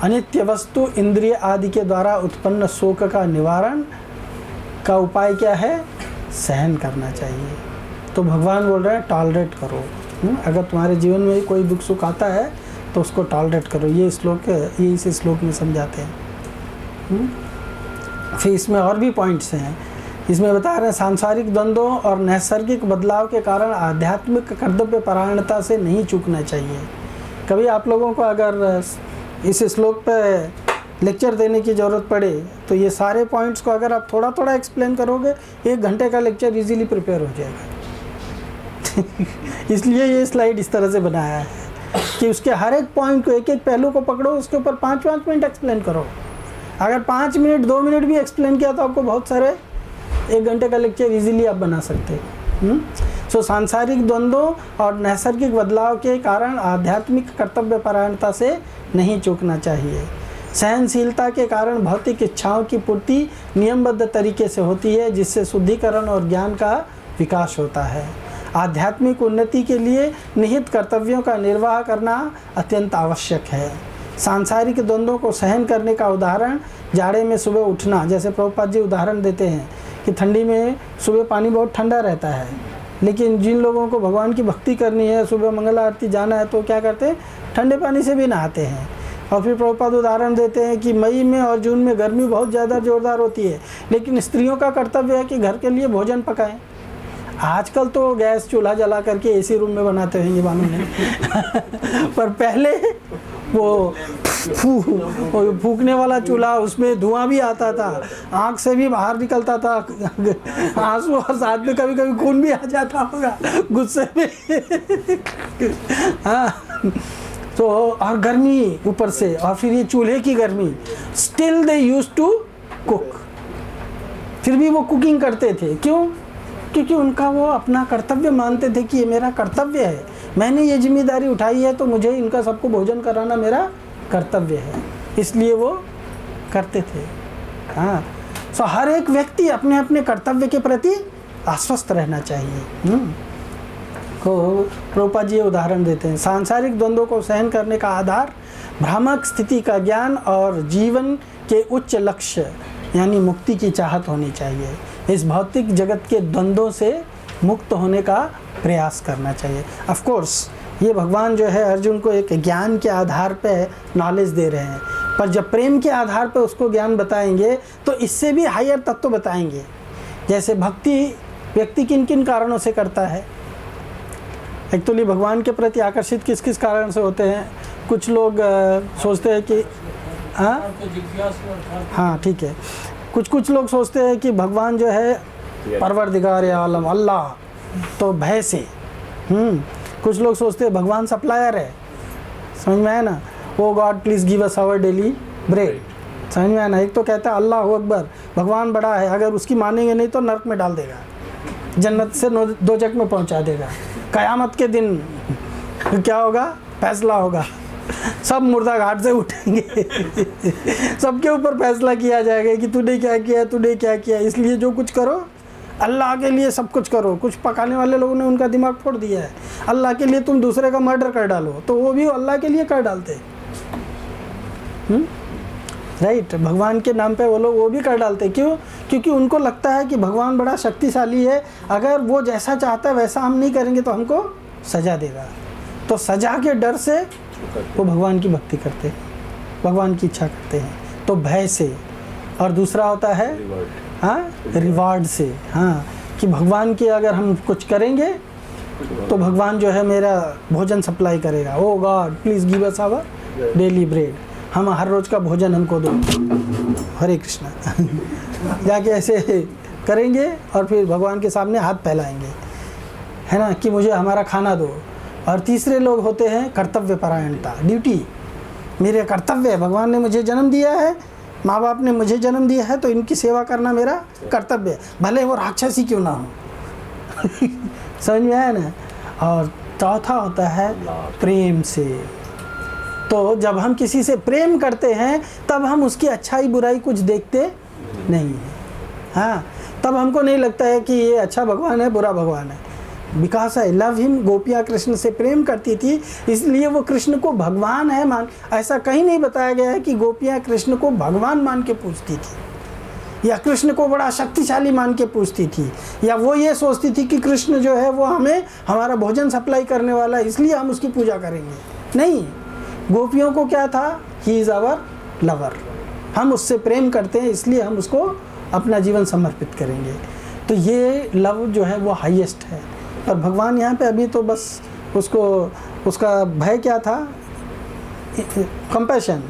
अनित्य वस्तु इंद्रिय आदि के द्वारा उत्पन्न शोक का निवारण का उपाय क्या है? सहन करना चाहिए। तो भगवान बोल रहे हैं टॉलरेट करो। अगर तुम्हारे जीवन में कोई दुख सुख आता है तो उसको टॉलरेट करो। ये श्लोक, ये इस श्लोक में समझाते हैं। फिर इसमें और भी पॉइंट्स हैं। इसमें बता रहे हैं सांसारिक द्वंद्वों और नैसर्गिक बदलाव के कारण आध्यात्मिक कर्तव्य परायणता से नहीं चूकना चाहिए। कभी आप लोगों को अगर इस श्लोक पे लेक्चर देने की ज़रूरत पड़े तो ये सारे पॉइंट्स को अगर आप थोड़ा थोड़ा एक्सप्लेन करोगे, 1 घंटे का लेक्चर इजीली प्रिपेयर हो जाएगा। इसलिए ये स्लाइड इस तरह से बनाया है कि उसके हर एक पॉइंट को, एक एक पहलू को पकड़ो, उसके ऊपर 5-5 मिनट एक्सप्लेन करो। अगर 5 मिनट 2 मिनट भी एक्सप्लेन किया तो आपको बहुत सारे 1 घंटे का लेक्चर इजीली आप बना सकते हैं। सो सांसारिक द्वंद्वों और नैसर्गिक बदलाव के कारण आध्यात्मिक कर्तव्य परायणता से नहीं चूकना चाहिए। सहनशीलता के कारण भौतिक इच्छाओं की पूर्ति नियमबद्ध तरीके से होती है, जिससे शुद्धिकरण और ज्ञान का विकास होता है। आध्यात्मिक उन्नति के लिए निहित कर्तव्यों का निर्वाह करना अत्यंत आवश्यक है। सांसारिक द्वंद्वों को सहन करने का उदाहरण जाड़े में सुबह उठना, जैसे प्रभुपाद जी उदाहरण देते हैं कि ठंडी में सुबह पानी बहुत ठंडा रहता है, लेकिन जिन लोगों को भगवान की भक्ति करनी है, सुबह मंगल आरती जाना है, तो क्या करते हैं, ठंडे पानी से भी नहाते हैं। और फिर प्रभुपाद उदाहरण देते हैं कि मई में और जून में गर्मी बहुत ज़्यादा ज़ोरदार होती है, लेकिन स्त्रियों का कर्तव्य है कि घर के लिए भोजन पकाएं। आजकल तो गैस चूल्हा जला करके एसी रूम में बनाते हैं, ये मालूम नहीं पर पहले वो फूकने वाला चूल्हा, उसमें धुआं भी आता था, आँख से भी बाहर निकलता था आंसू, और साथ में कभी कभी खून भी आ जाता होगा गुस्से में हाँ, तो और गर्मी ऊपर से, और फिर ये चूल्हे की गर्मी। Still they used to cook, फिर भी वो कुकिंग करते थे। क्यों? क्योंकि उनका वो अपना कर्तव्य मानते थे कि ये मेरा कर्तव्य है, मैंने ये जिम्मेदारी उठाई है, तो मुझे इनका सबको भोजन कराना मेरा कर्तव्य है, इसलिए वो करते थे। हाँ, सो हर एक व्यक्ति अपने अपने कर्तव्य के प्रति आश्वस्त रहना चाहिए। को प्रभुपाद जी उदाहरण देते हैं, सांसारिक द्वंद्वों को सहन करने का आधार भ्रामक स्थिति का ज्ञान और जीवन के उच्च लक्ष्य यानी मुक्ति की चाहत होनी चाहिए। इस भौतिक जगत के द्वंद्वों से मुक्त होने का प्रयास करना चाहिए। ऑफ कोर्स ये भगवान जो है अर्जुन को एक ज्ञान के आधार पे नॉलेज दे रहे हैं, पर जब प्रेम के आधार पे उसको ज्ञान बताएंगे तो इससे भी हायर तत्व बताएंगे। जैसे भक्ति व्यक्ति किन किन कारणों से करता है, एक्चुअली भगवान के प्रति आकर्षित किस किस कारण से होते हैं। कुछ लोग सोचते हैं कि हाँ ठीक है, कुछ लोग सोचते हैं कि भगवान जो है परवरदिगार आलम अल्लाह, तो भय से। कुछ लोग सोचते हैं भगवान सप्लायर है, समझ में आया ना, oh God please give us our daily bread, समझ में आया ना। एक तो कहता है अल्लाह अकबर, भगवान बड़ा है, अगर उसकी मानेंगे नहीं तो नरक में डाल देगा, जन्नत से दोजख में पहुंचा देगा। क़यामत के दिन क्या होगा, फैसला होगा, सब मुर्दा घाट से उठेंगे सबके ऊपर फैसला किया जाएगा कि तूने क्या किया, तूने क्या किया। इसलिए जो कुछ करो अल्लाह के लिए सब कुछ करो। कुछ पकाने वाले लोगों ने उनका दिमाग फोड़ दिया है, अल्लाह के लिए तुम दूसरे का मर्डर कर डालो, तो वो भी अल्लाह के लिए कर डालते राइट। भगवान के नाम पे वो लोग वो भी कर डालते। क्यों? क्योंकि उनको लगता है कि भगवान बड़ा शक्तिशाली है, अगर वो जैसा चाहता है वैसा हम नहीं करेंगे तो हमको सज़ा देगा। तो सज़ा के डर से वो भगवान की भक्ति करते हैं, भगवान की इच्छा करते हैं, तो भय से। और दूसरा होता है रिवार्ड से, हाँ, कि भगवान के अगर हम कुछ करेंगे तो भगवान जो है मेरा भोजन सप्लाई करेगा। Oh God please give us our daily bread, हम हर रोज़ का भोजन हमको दो, हरे कृष्णा जाके ऐसे करेंगे और फिर भगवान के सामने हाथ फैलाएंगे, है ना, कि मुझे हमारा खाना दो। और तीसरे लोग होते हैं कर्तव्य परायणता, ड्यूटी, मेरे कर्तव्य है, भगवान ने मुझे जन्म दिया है, माँ बाप ने मुझे जन्म दिया है, तो इनकी सेवा करना मेरा कर्तव्य है, भले वो राक्षस ही क्यों ना हो समझ में आया ना। और चौथा होता है प्रेम से। तो जब हम किसी से प्रेम करते हैं तब हम उसकी अच्छाई बुराई कुछ देखते नहीं हैं, हाँ, तब हमको नहीं लगता है कि ये अच्छा भगवान है, बुरा भगवान है। बिकॉज आई लव हिम, गोपियाँ कृष्ण से प्रेम करती थी, इसलिए वो कृष्ण को भगवान है मान। ऐसा कहीं नहीं बताया गया है कि गोपियाँ कृष्ण को भगवान मान के पूछती थी, या कृष्ण को बड़ा शक्तिशाली मान के पूछती थी, या वो ये सोचती थी कि कृष्ण जो है वो हमें हमारा भोजन सप्लाई करने वाला है, इसलिए हम उसकी पूजा करेंगे। नहीं, गोपियों को क्या था, ही इज़ आवर लवर, हम उससे प्रेम करते हैं इसलिए हम उसको अपना जीवन समर्पित करेंगे। तो ये लव जो है वो हाईएस्ट है। और भगवान यहाँ पे अभी तो बस उसको, उसका भय क्या था, कंपैशन।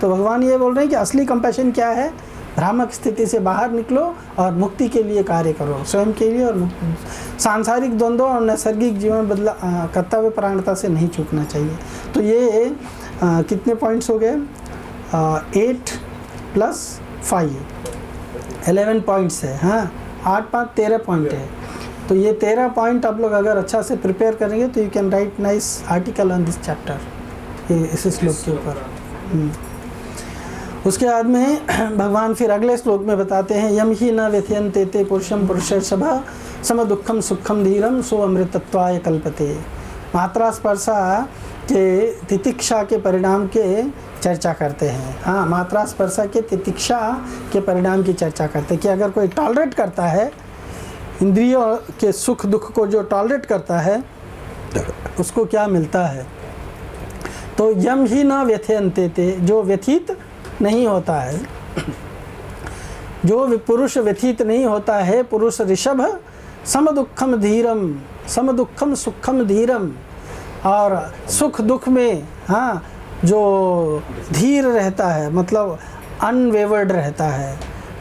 तो भगवान ये बोल रहे हैं कि असली कंपैशन क्या है, भ्रामक स्थिति से बाहर निकलो और मुक्ति के लिए कार्य करो, स्वयं के लिए और सांसारिक द्वंद्वों और नैसर्गिक जीवन कर्तव्य परायणता से नहीं चूकना चाहिए। तो ये कितने पॉइंट्स हो गए? 8 + 5 11 पॉइंट्स है। हाँ, 8 5 13 पॉइंट है। तो ये 13 पॉइंट आप लोग अगर अच्छा से प्रिपेयर करेंगे तो you can write nice article on this chapter, इस श्लोक के ऊपर। उसके बाद में भगवान फिर अगले श्लोक में बताते हैं, यम ही न व्यथयन्ते ते पुरुषम पुरुषर्षभा सम दुःखम सुखम धीरम सो अमृतत्वाय कल्पते। मात्रा स्पर्शा के तितिक्षा के परिणाम के चर्चा करते हैं। हाँ, मात्रा स्पर्शा के तितिक्षा के परिणाम की चर्चा करते हैं कि अगर कोई टॉलरेट करता है, इंद्रियों के सुख दुख को जो टॉलरेट करता है उसको क्या मिलता है। तो यम ही न व्यथयन्ते ते, जो व्यथित नहीं होता है, जो पुरुष व्यथित नहीं होता है, पुरुष ऋषभ सम दुःखम धीरम, सम दुःखम सुखम धीरम, और सुख दुख में हाँ जो धीर रहता है, मतलब अनवेवर्ड रहता है,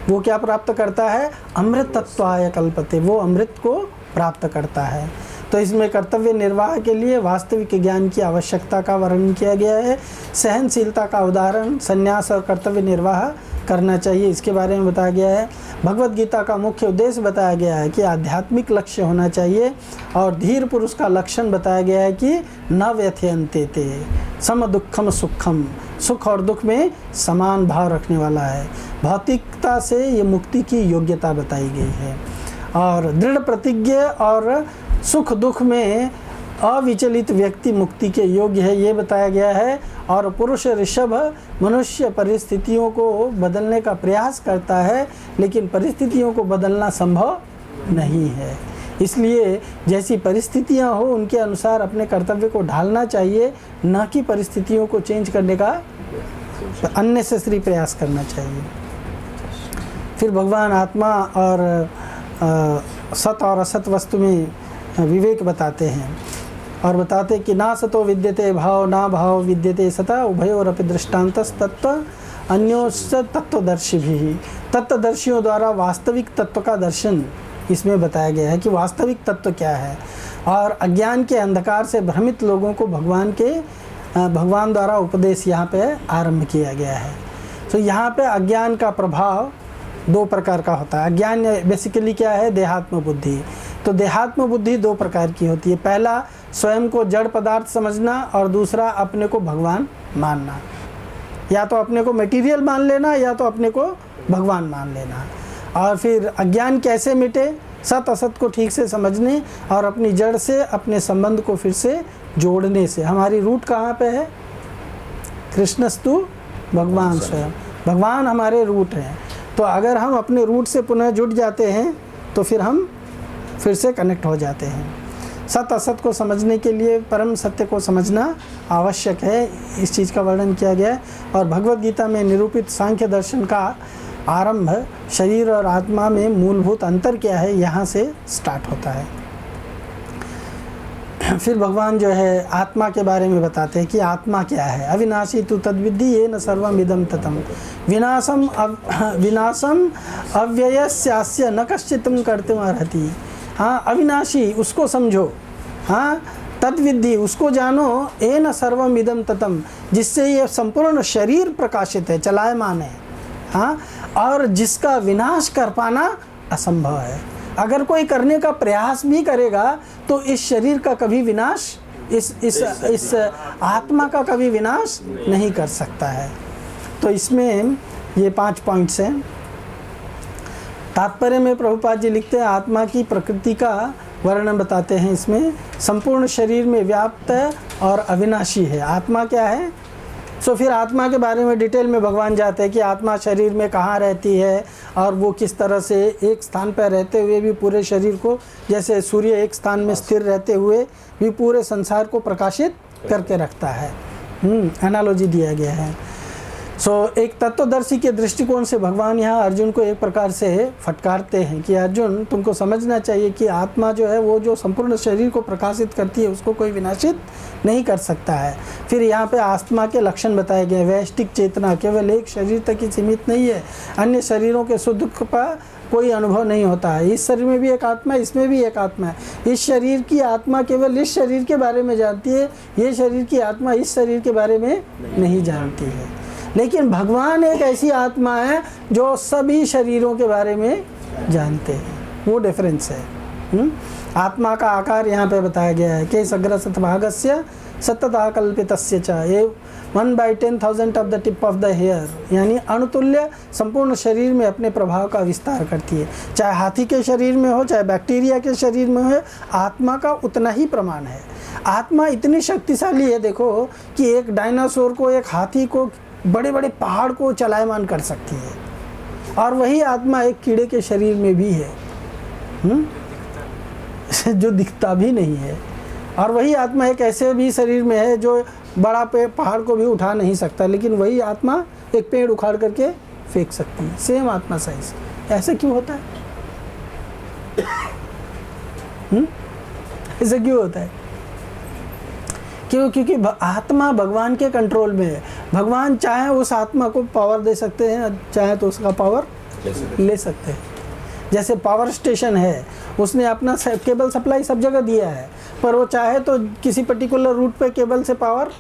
वो क्या प्राप्त करता है? अमृतत्वाय कल्पते, वो अमृत को प्राप्त करता है। तो इसमें कर्तव्य निर्वाह के लिए वास्तविक ज्ञान की आवश्यकता का वर्णन किया गया है। सहनशीलता का उदाहरण संन्यास और कर्तव्य निर्वाह करना चाहिए, इसके बारे में बताया गया है। भगवत गीता का मुख्य उद्देश्य बताया गया है कि आध्यात्मिक लक्ष्य होना चाहिए, और धीर पुरुष का लक्षण बताया गया है कि न व्यथयन्ते ते सम दुःखम सुखम, सुख और दुख में समान भाव रखने वाला है। भौतिकता से ये मुक्ति की योग्यता बताई गई है, और दृढ़ प्रतिज्ञ और सुख दुख में अविचलित व्यक्ति मुक्ति के योग्य है, ये बताया गया है। और पुरुष ऋषभ मनुष्य परिस्थितियों को बदलने का प्रयास करता है, लेकिन परिस्थितियों को बदलना संभव नहीं है। इसलिए जैसी परिस्थितियां हो उनके अनुसार अपने कर्तव्य को ढालना चाहिए, न कि परिस्थितियों को चेंज करने का अननेसेसरी प्रयास करना चाहिए। फिर भगवान आत्मा और सत और असत वस्तु में विवेक बताते हैं, और बताते कि ना सतो विद्यते भाव ना भाव विद्यते सता उभयोरपि दृष्टान्तस तत्व अन्योश्च तत्वदर्शी भी। तत्वदर्शियों द्वारा वास्तविक तत्व का दर्शन इसमें बताया गया है कि वास्तविक तत्व क्या है, और अज्ञान के अंधकार से भ्रमित लोगों को भगवान द्वारा उपदेश यहाँ पे आरंभ किया गया है। तो यहाँ पे अज्ञान का प्रभाव 2 प्रकार का होता है। अज्ञान बेसिकली क्या है? देहात्म बुद्धि। तो देहात्म बुद्धि 2 प्रकार की होती है। पहला स्वयं को जड़ पदार्थ समझना, और दूसरा अपने को भगवान मानना। या तो अपने को मटेरियल मान लेना, या तो अपने को भगवान मान लेना। और फिर अज्ञान कैसे मिटे? सत असत को ठीक से समझने और अपनी जड़ से अपने संबंध को फिर से जोड़ने से। हमारी रूट कहाँ पे है? कृष्णस्तु भगवान स्वयं, भगवान हमारे रूट हैं। तो अगर हम अपने रूट से पुनः जुड़ जाते हैं तो फिर हम फिर से कनेक्ट हो जाते हैं। सत असत को समझने के लिए परम सत्य को समझना आवश्यक है, इस चीज़ का वर्णन किया गया है। और भगवत गीता में निरूपित सांख्य दर्शन का आरंभ शरीर और आत्मा में मूलभूत अंतर क्या है, यहाँ से स्टार्ट होता है। फिर भगवान जो है आत्मा के बारे में बताते हैं कि आत्मा क्या है। अविनाशी तु तद्विद्धि येन सर्वम इदं ततम्, विनाशम अव्ययस्यास्य न कश्चित् कर्तुम् अर्हति। हाँ, अविनाशी उसको समझो, हाँ, तद्विद्धि उसको जानो, येन सर्वम इदं ततम्, जिससे ये संपूर्ण शरीर प्रकाशित है, चलायमान है, हाँ, और जिसका विनाश कर पाना असंभव है। अगर कोई करने का प्रयास भी करेगा तो इस शरीर का कभी विनाश, इस आत्मा का कभी विनाश नहीं कर सकता है। तो इसमें ये 5 पॉइंट्स हैं। तात्पर्य में प्रभुपाद जी लिखते हैं आत्मा की प्रकृति का वर्णन बताते हैं। इसमें संपूर्ण शरीर में व्याप्त और अविनाशी है। आत्मा क्या है? सो फिर आत्मा के बारे में डिटेल में भगवान जाते हैं कि आत्मा शरीर में कहाँ रहती है और वो किस तरह से एक स्थान पर रहते हुए भी पूरे शरीर को, जैसे सूर्य एक स्थान में स्थिर रहते हुए भी पूरे संसार को प्रकाशित करके रखता है। एनालॉजी दिया गया है। एक तत्वदर्शी के दृष्टिकोण से भगवान यहाँ अर्जुन को एक प्रकार से फटकारते हैं कि अर्जुन, तुमको समझना चाहिए कि आत्मा जो है वो जो संपूर्ण शरीर को प्रकाशित करती है उसको कोई विनाशित नहीं कर सकता है। फिर यहाँ पे आत्मा के लक्षण बताए गए। वैष्टिक चेतना केवल एक शरीर तक ही सीमित नहीं है, अन्य शरीरों के सुख दुख का कोई अनुभव नहीं होता है। इस शरीर में भी एक आत्मा है, इसमें भी एक आत्मा है। इस शरीर की आत्मा केवल इस शरीर के बारे में जानती है, ये शरीर की आत्मा इस शरीर के बारे में नहीं जानती है। लेकिन भगवान एक ऐसी आत्मा है जो सभी शरीरों के बारे में जानते हैं, वो डिफरेंस है। आत्मा का आकार यहाँ पे बताया गया है कि सग्र सतभागस्य सतता कल्पितस्य च ये 1/10,000 of the tip of the hair, यानी अणुतुल्य संपूर्ण शरीर में अपने प्रभाव का विस्तार करती है। चाहे हाथी के शरीर में हो, चाहे बैक्टीरिया के शरीर में हो, आत्मा का उतना ही प्रमाण है। आत्मा इतनी शक्तिशाली है, देखो कि एक डायनासोर को, एक हाथी को, बड़े बड़े पहाड़ को चलायमान कर सकती है, और वही आत्मा एक कीड़े के शरीर में भी है जो दिखता भी नहीं है। और वही आत्मा एक ऐसे भी शरीर में है जो बड़ा पहाड़ को भी उठा नहीं सकता, लेकिन वही आत्मा एक पेड़ उखाड़ करके फेंक सकती है। सेम आत्मा साइज। ऐसे क्यों होता है? ऐसे क्यों होता है? क्योंकि आत्मा भगवान के कंट्रोल में है। भगवान चाहे उस आत्मा को पावर दे सकते हैं, चाहे तो उसका पावर ले सकते हैं। जैसे पावर स्टेशन है, उसने अपना केबल सप्लाई सब जगह दिया है, पर वो चाहे तो किसी पर्टिकुलर रूट पे केबल से पावर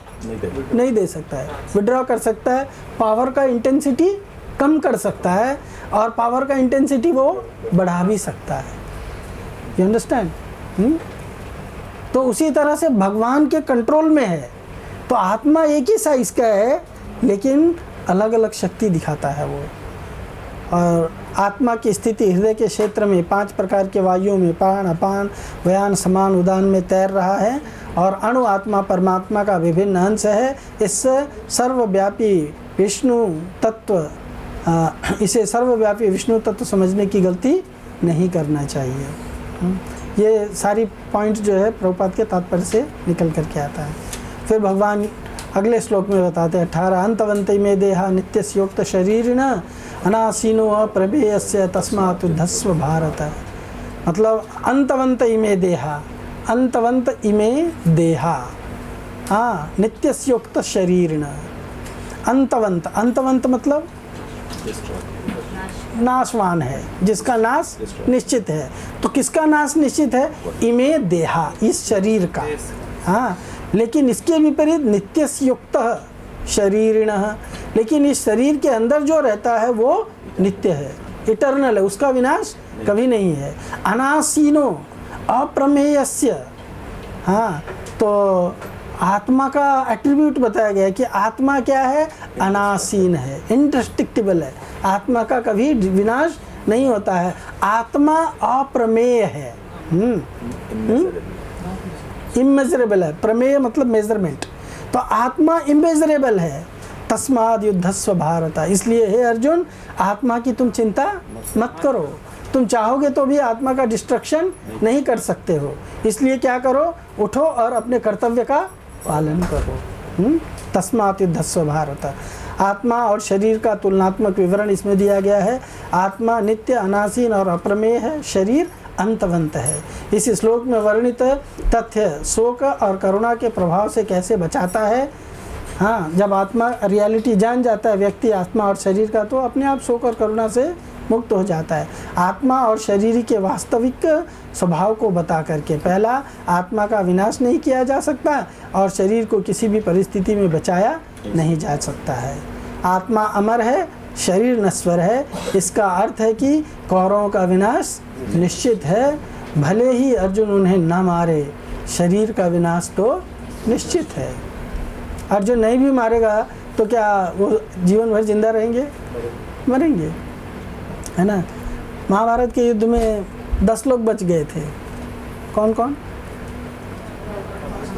नहीं दे सकता है, विड्रॉ कर सकता है, पावर का इंटेंसिटी कम कर सकता है, और पावर का इंटेंसिटी वो बढ़ा भी सकता है। You understand? तो उसी तरह से भगवान के कंट्रोल में है। तो आत्मा एक ही साइज का है, लेकिन अलग अलग शक्ति दिखाता है वो। और आत्मा की स्थिति हृदय के क्षेत्र में 5 प्रकार के वायुओं में प्राण, अपान, व्यान, समान, उदान में तैर रहा है, और अणु आत्मा परमात्मा का विभिन्न अंश है। इससे सर्वव्यापी विष्णु तत्व इसे सर्वव्यापी विष्णु तत्व समझने की गलती नहीं करना चाहिए। ये सारी पॉइंट जो है प्रभुपाद के तात्पर्य से निकल करके आता है। फिर भगवान अगले श्लोक में बताते हैं 18 अंतवंते में देहा नित्यस्योक्त शरीरिण अनासीनो अप्रभेयस्य तस्मात् उद्धस्व भारत। मतलब अंतवंत इमे देहा, अंतवंत इमे देहा, हाँ, नित्यस्योक्त शरीरिण। अंतवंत, अंतवंत मतलब नाशवान है, जिसका नाश निश्चित है। तो किसका नाश निश्चित है? इमे देहा, इस शरीर का। हाँ, लेकिन इसके विपरीत नित्यस्युक्त शरीरिण, लेकिन इस शरीर के अंदर जो रहता है वो नित्य है, इटर्नल है, उसका विनाश कभी नहीं है। अनासीनो अप्रमेयस्य, हाँ, तो आत्मा का एट्रीब्यूट बताया गया है कि आत्मा क्या है? अनासीन है, इंडेस्ट्रक्टिबल है, आत्मा का कभी विनाश नहीं होता है। आत्मा अप्रमेय है, इमेजरेबल है। प्रमेय मतलब मेजरमेंट, तो आत्मा इमेजरेबल है। तस्माद युद्धस्व भारत, इसलिए हे अर्जुन, आत्मा की तुम चिंता मत करो। तुम चाहोगे तो भी आत्मा का डिस्ट्रक्शन नहीं कर सकते हो, इसलिए क्या करो? उठो और अपने कर्तव्य का पालन करो। तस्मात् युद्धस्व भारत। आत्मा और शरीर का तुलनात्मक विवरण इसमें दिया गया है। आत्मा नित्य, अनासीन और अप्रमेय है, शरीर अंतवंत है। इस श्लोक में वर्णित तथ्य शोक और करुणा के प्रभाव से कैसे बचाता है। हाँ, जब आत्मा रियलिटी जान जाता है व्यक्ति आत्मा और शरीर का, तो अपने आप शोक और करुणा से मुक्त हो जाता है। आत्मा और शरीर के वास्तविक स्वभाव को बता करके, पहला, आत्मा का विनाश नहीं किया जा सकता और शरीर को किसी भी परिस्थिति में बचाया नहीं जा सकता है। आत्मा अमर है, शरीर नश्वर है। इसका अर्थ है कि कौरवों का विनाश निश्चित है, भले ही अर्जुन उन्हें न मारे, शरीर का विनाश तो निश्चित है। अर्जुन नहीं भी मारेगा तो क्या वो जीवन भर जिंदा रहेंगे? मरेंगे, है ना। महाभारत के युद्ध में 10 लोग बच गए थे। कौन कौन?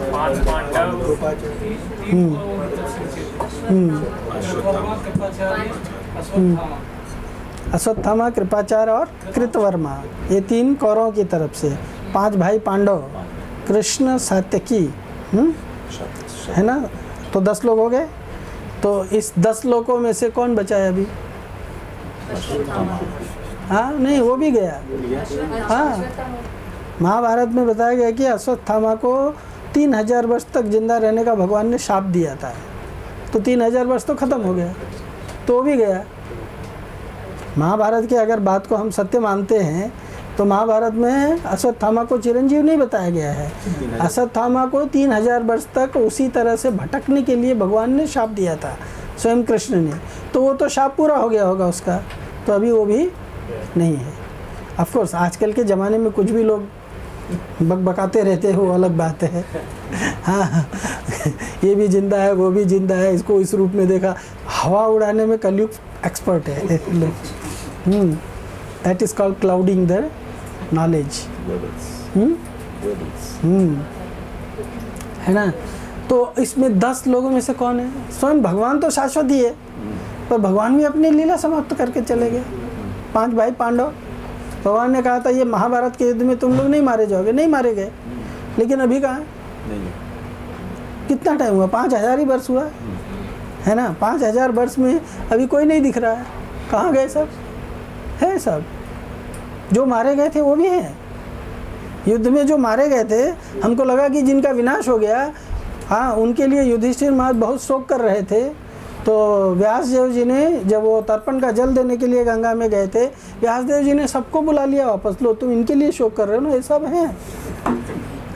5 पांडव, अश्वत्थामा, कृपाचार्य और कृतवर्मा, ये 3 कौरवों की तरफ से। 5 भाई पांडव, कृष्ण, सात्यकी, है ना, तो 10 लोग हो गए। तो इस 10 लोकों में से कौन बचा है अभी? हाँ नहीं, वो भी गया। हाँ, महाभारत में बताया गया कि अश्वत्थामा को 3000 वर्ष तक जिंदा रहने का भगवान ने शाप दिया था, तो 3000 वर्ष तो खत्म हो गया, तो वो भी गया। महाभारत की अगर बात को हम सत्य मानते हैं तो महाभारत में अश्वत्थामा को चिरंजीव नहीं बताया गया है। अश्वत्थामा को 3000 वर्ष तक उसी तरह से भटकने के लिए भगवान ने शाप दिया था, स्वयं कृष्ण ने, तो वो तो शाप पूरा हो गया होगा उसका, तो अभी वो भी नहीं है। ऑफ कोर्स आजकल के ज़माने में कुछ भी लोग बकबकाते रहते हो, अलग बात है। हाँ, ये भी जिंदा है, वो भी जिंदा है, इसको इस रूप में देखा। हवा उड़ाने में कलयुग एक्सपर्ट है लोग। That is called clouding the knowledge. है ना? तो इसमें 10 लोगों में से कौन है? स्वयं भगवान तो शाश्वत ही है, पर भगवान भी अपनी लीला समाप्त करके चले गए। 5 भाई पांडव, भगवान ने कहा था ये महाभारत के युद्ध में तुम लोग नहीं मारे जाओगे, नहीं मारे गए, लेकिन अभी कहाँ? कितना टाइम हुआ? 5000 ही वर्ष हुआ है ना? 5000 वर्ष में अभी कोई नहीं दिख रहा है। कहाँ गए सब? है सब जो मारे गए थे वो भी हैं। युद्ध में जो मारे गए थे, हमको लगा कि जिनका विनाश हो गया, हाँ, उनके लिए युधिष्ठिर महाराज बहुत शोक कर रहे थे। तो व्यास देव जी ने जब वो तर्पण का जल देने के लिए गंगा में गए थे, व्यास देव जी ने सबको बुला लिया वापस, लो तुम इनके लिए शोक कर रहे हो ना, ये सब हैं।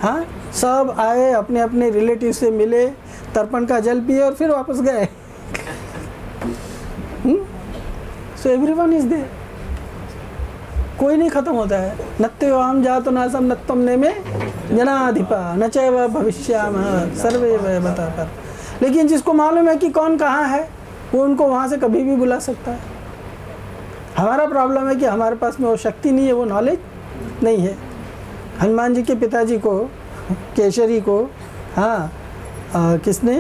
हाँ, सब आए, अपने अपने रिलेटिव से मिले, तर्पण का जल पिए और फिर वापस गए। सो एवरीवन इज देयर, कोई नहीं खत्म होता है। नत्योहम जातो नासम नत्वम ने में जनाधिपा न चैव भविष्यामः सर्वे वयवतः पर। लेकिन जिसको मालूम है कि कौन कहाँ है, वो उनको वहाँ से कभी भी बुला सकता है। हमारा प्रॉब्लम है कि हमारे पास में वो शक्ति नहीं है, वो नॉलेज नहीं है। हनुमान जी के पिताजी को, केशरी को, हाँ, किसने?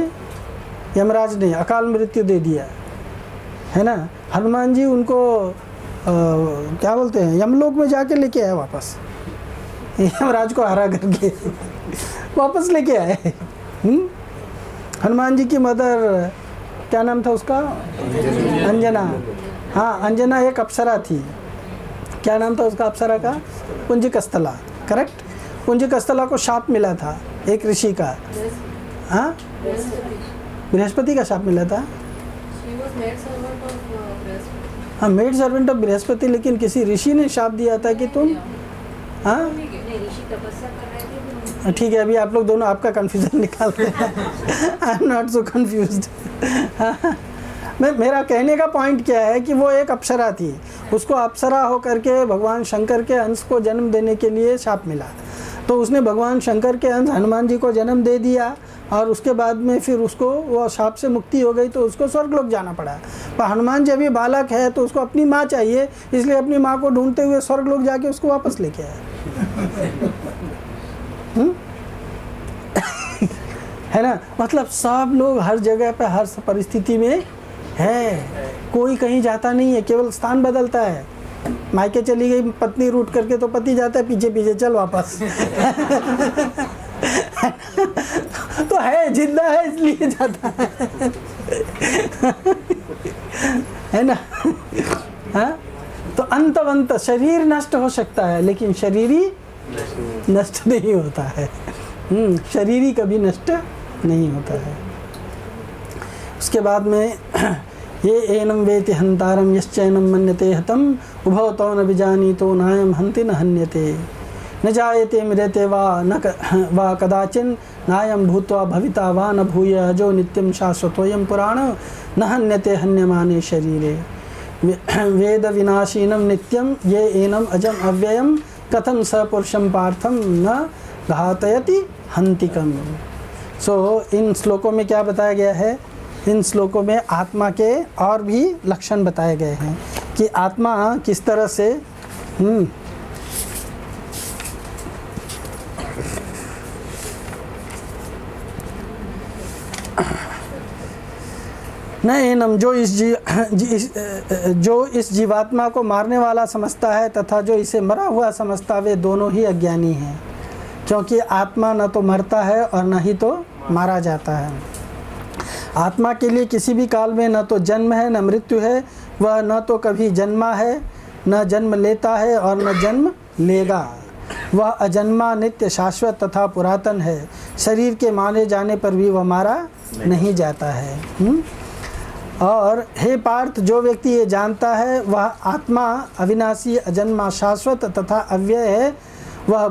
यमराज ने अकाल मृत्यु दे दिया है ना। हनुमान जी उनको क्या बोलते हैं, यमलोक में जाके लेके आए वापस, यमराज को हरा करके वापस लेके आए। हनुमान जी की मदर, क्या नाम था उसका? अंजना। हाँ, अंजना एक अप्सरा थी। क्या नाम था उसका अप्सरा का? पुंजिकस्थला, करेक्ट। पुंजिकस्थला को शाप मिला था एक ऋषि का। हाँ, बृहस्पति का शाप मिला था। हाँ, मेड सर्वेंट ऑफ बृहस्पति, लेकिन किसी ऋषि ने शाप दिया था कि तुम, हाँ ठीक है, अभी आप लोग दोनों आपका कंफ्यूजन निकाल रहे हैं। I am not so confused. मेरा कहने का पॉइंट क्या है कि वो एक अप्सरा थी, उसको अप्सरा होकर के भगवान शंकर के अंश को जन्म देने के लिए शाप मिला, तो उसने भगवान शंकर के अंश हनुमान जी को जन्म दे दिया, और उसके बाद में फिर उसको वो शाप से मुक्ति हो गई, तो उसको स्वर्गलोक जाना पड़ा। पर हनुमान जी अभी बालक है, तो उसको अपनी माँ चाहिए, इसलिए अपनी माँ को ढूंढते हुए स्वर्गलोक जाके उसको वापस लेके आया। है ना? मतलब सब लोग हर जगह पे हर परिस्थिति में है, कोई कहीं जाता नहीं है, केवल स्थान बदलता है। मायके चली गई पत्नी रूट करके, तो पति जाता है पीछे पीछे, चल वापस। तो है, जिंदा है इसलिए जाता है ना? हाँ, तो अंतवंत शरीर नष्ट हो सकता है, लेकिन शरीरी नष्ट नहीं होता है। शरीरी कभी नष्ट नहीं होता है। उसके बाद में ये एनम वेति हंतारम यश्चैनम मन्यते हतम उभौ तो न विजानीतो नायम हन्ति न हन्यते न जायते मृते वा कदाचिन नायम भूत्वा भविता वा न भूय अजो नित्यम शाश्वतोयम पुराण न हन्यते हन्यमाने शरीरे वेद विनाशीनम नित्यम ये एनम अजम अव्ययम कथम स पुरुषम पार्थम न घातयति हंतिकम। सो इन श्लोकों में क्या बताया गया है? इन श्लोकों में आत्मा के और भी लक्षण बताए गए हैं कि आत्मा किस तरह से न एनम, जो इस जीवात्मा को मारने वाला समझता है तथा जो इसे मरा हुआ समझता, वे दोनों ही अज्ञानी हैं, क्योंकि आत्मा न तो मरता है और न ही तो मारा जाता है। आत्मा के लिए किसी भी काल में न तो जन्म है न मृत्यु है, वह न तो कभी जन्मा है न जन्म लेता है और न जन्म लेगा। वह अजन्मा नित्य शाश्वत तथा पुरातन है। शरीर के माने जाने पर भी वह मारा नहीं जाता है। और हे पार्थ, जो व्यक्ति ये जानता है वह आत्मा अविनाशी अजन्मा शाश्वत तथा अव्यय है, वह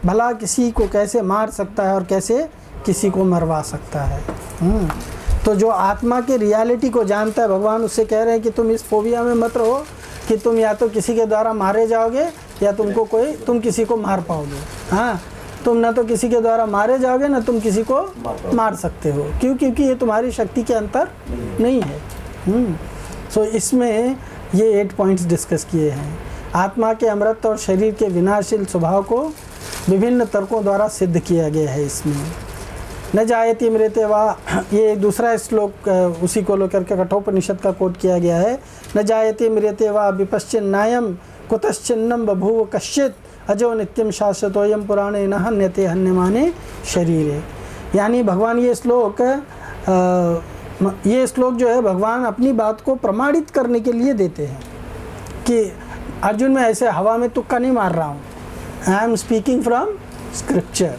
भला किसी को कैसे मार सकता है और कैसे किसी को मरवा सकता है। तो जो आत्मा के रियलिटी को जानता है, भगवान उससे कह रहे हैं कि तुम इस फोबिया में मत रहो कि तुम या तो किसी के द्वारा मारे जाओगे या तुम किसी को मार पाओगे। हाँ, तुम ना तो किसी के द्वारा मारे जाओगे ना तुम किसी को मार सकते हो। क्यों? क्योंकि ये तुम्हारी शक्ति के अंतर नहीं है। सो इसमें ये 8 पॉइंट्स डिस्कस किए हैं। आत्मा के अमृत और शरीर के विनाशील स्वभाव को विभिन्न तर्कों द्वारा सिद्ध किया गया है। इसमें न जायति मृते वा, ये दूसरा श्लोक उसी को लेकर के कठोपनिषद का कोट किया गया है। न जायति मृते वा विपश्चिन्नायम कुतश्चिन्नम बभूव कश्चित अजो नित्यम शाश्वतोयम पुराणे न हन्यते हन्यमाने शरीरे। यानी भगवान ये श्लोक जो है भगवान अपनी बात को प्रमाणित करने के लिए देते हैं कि अर्जुन मैं ऐसे हवा में तुक्का नहीं मार रहा हूँ, I am speaking from scripture,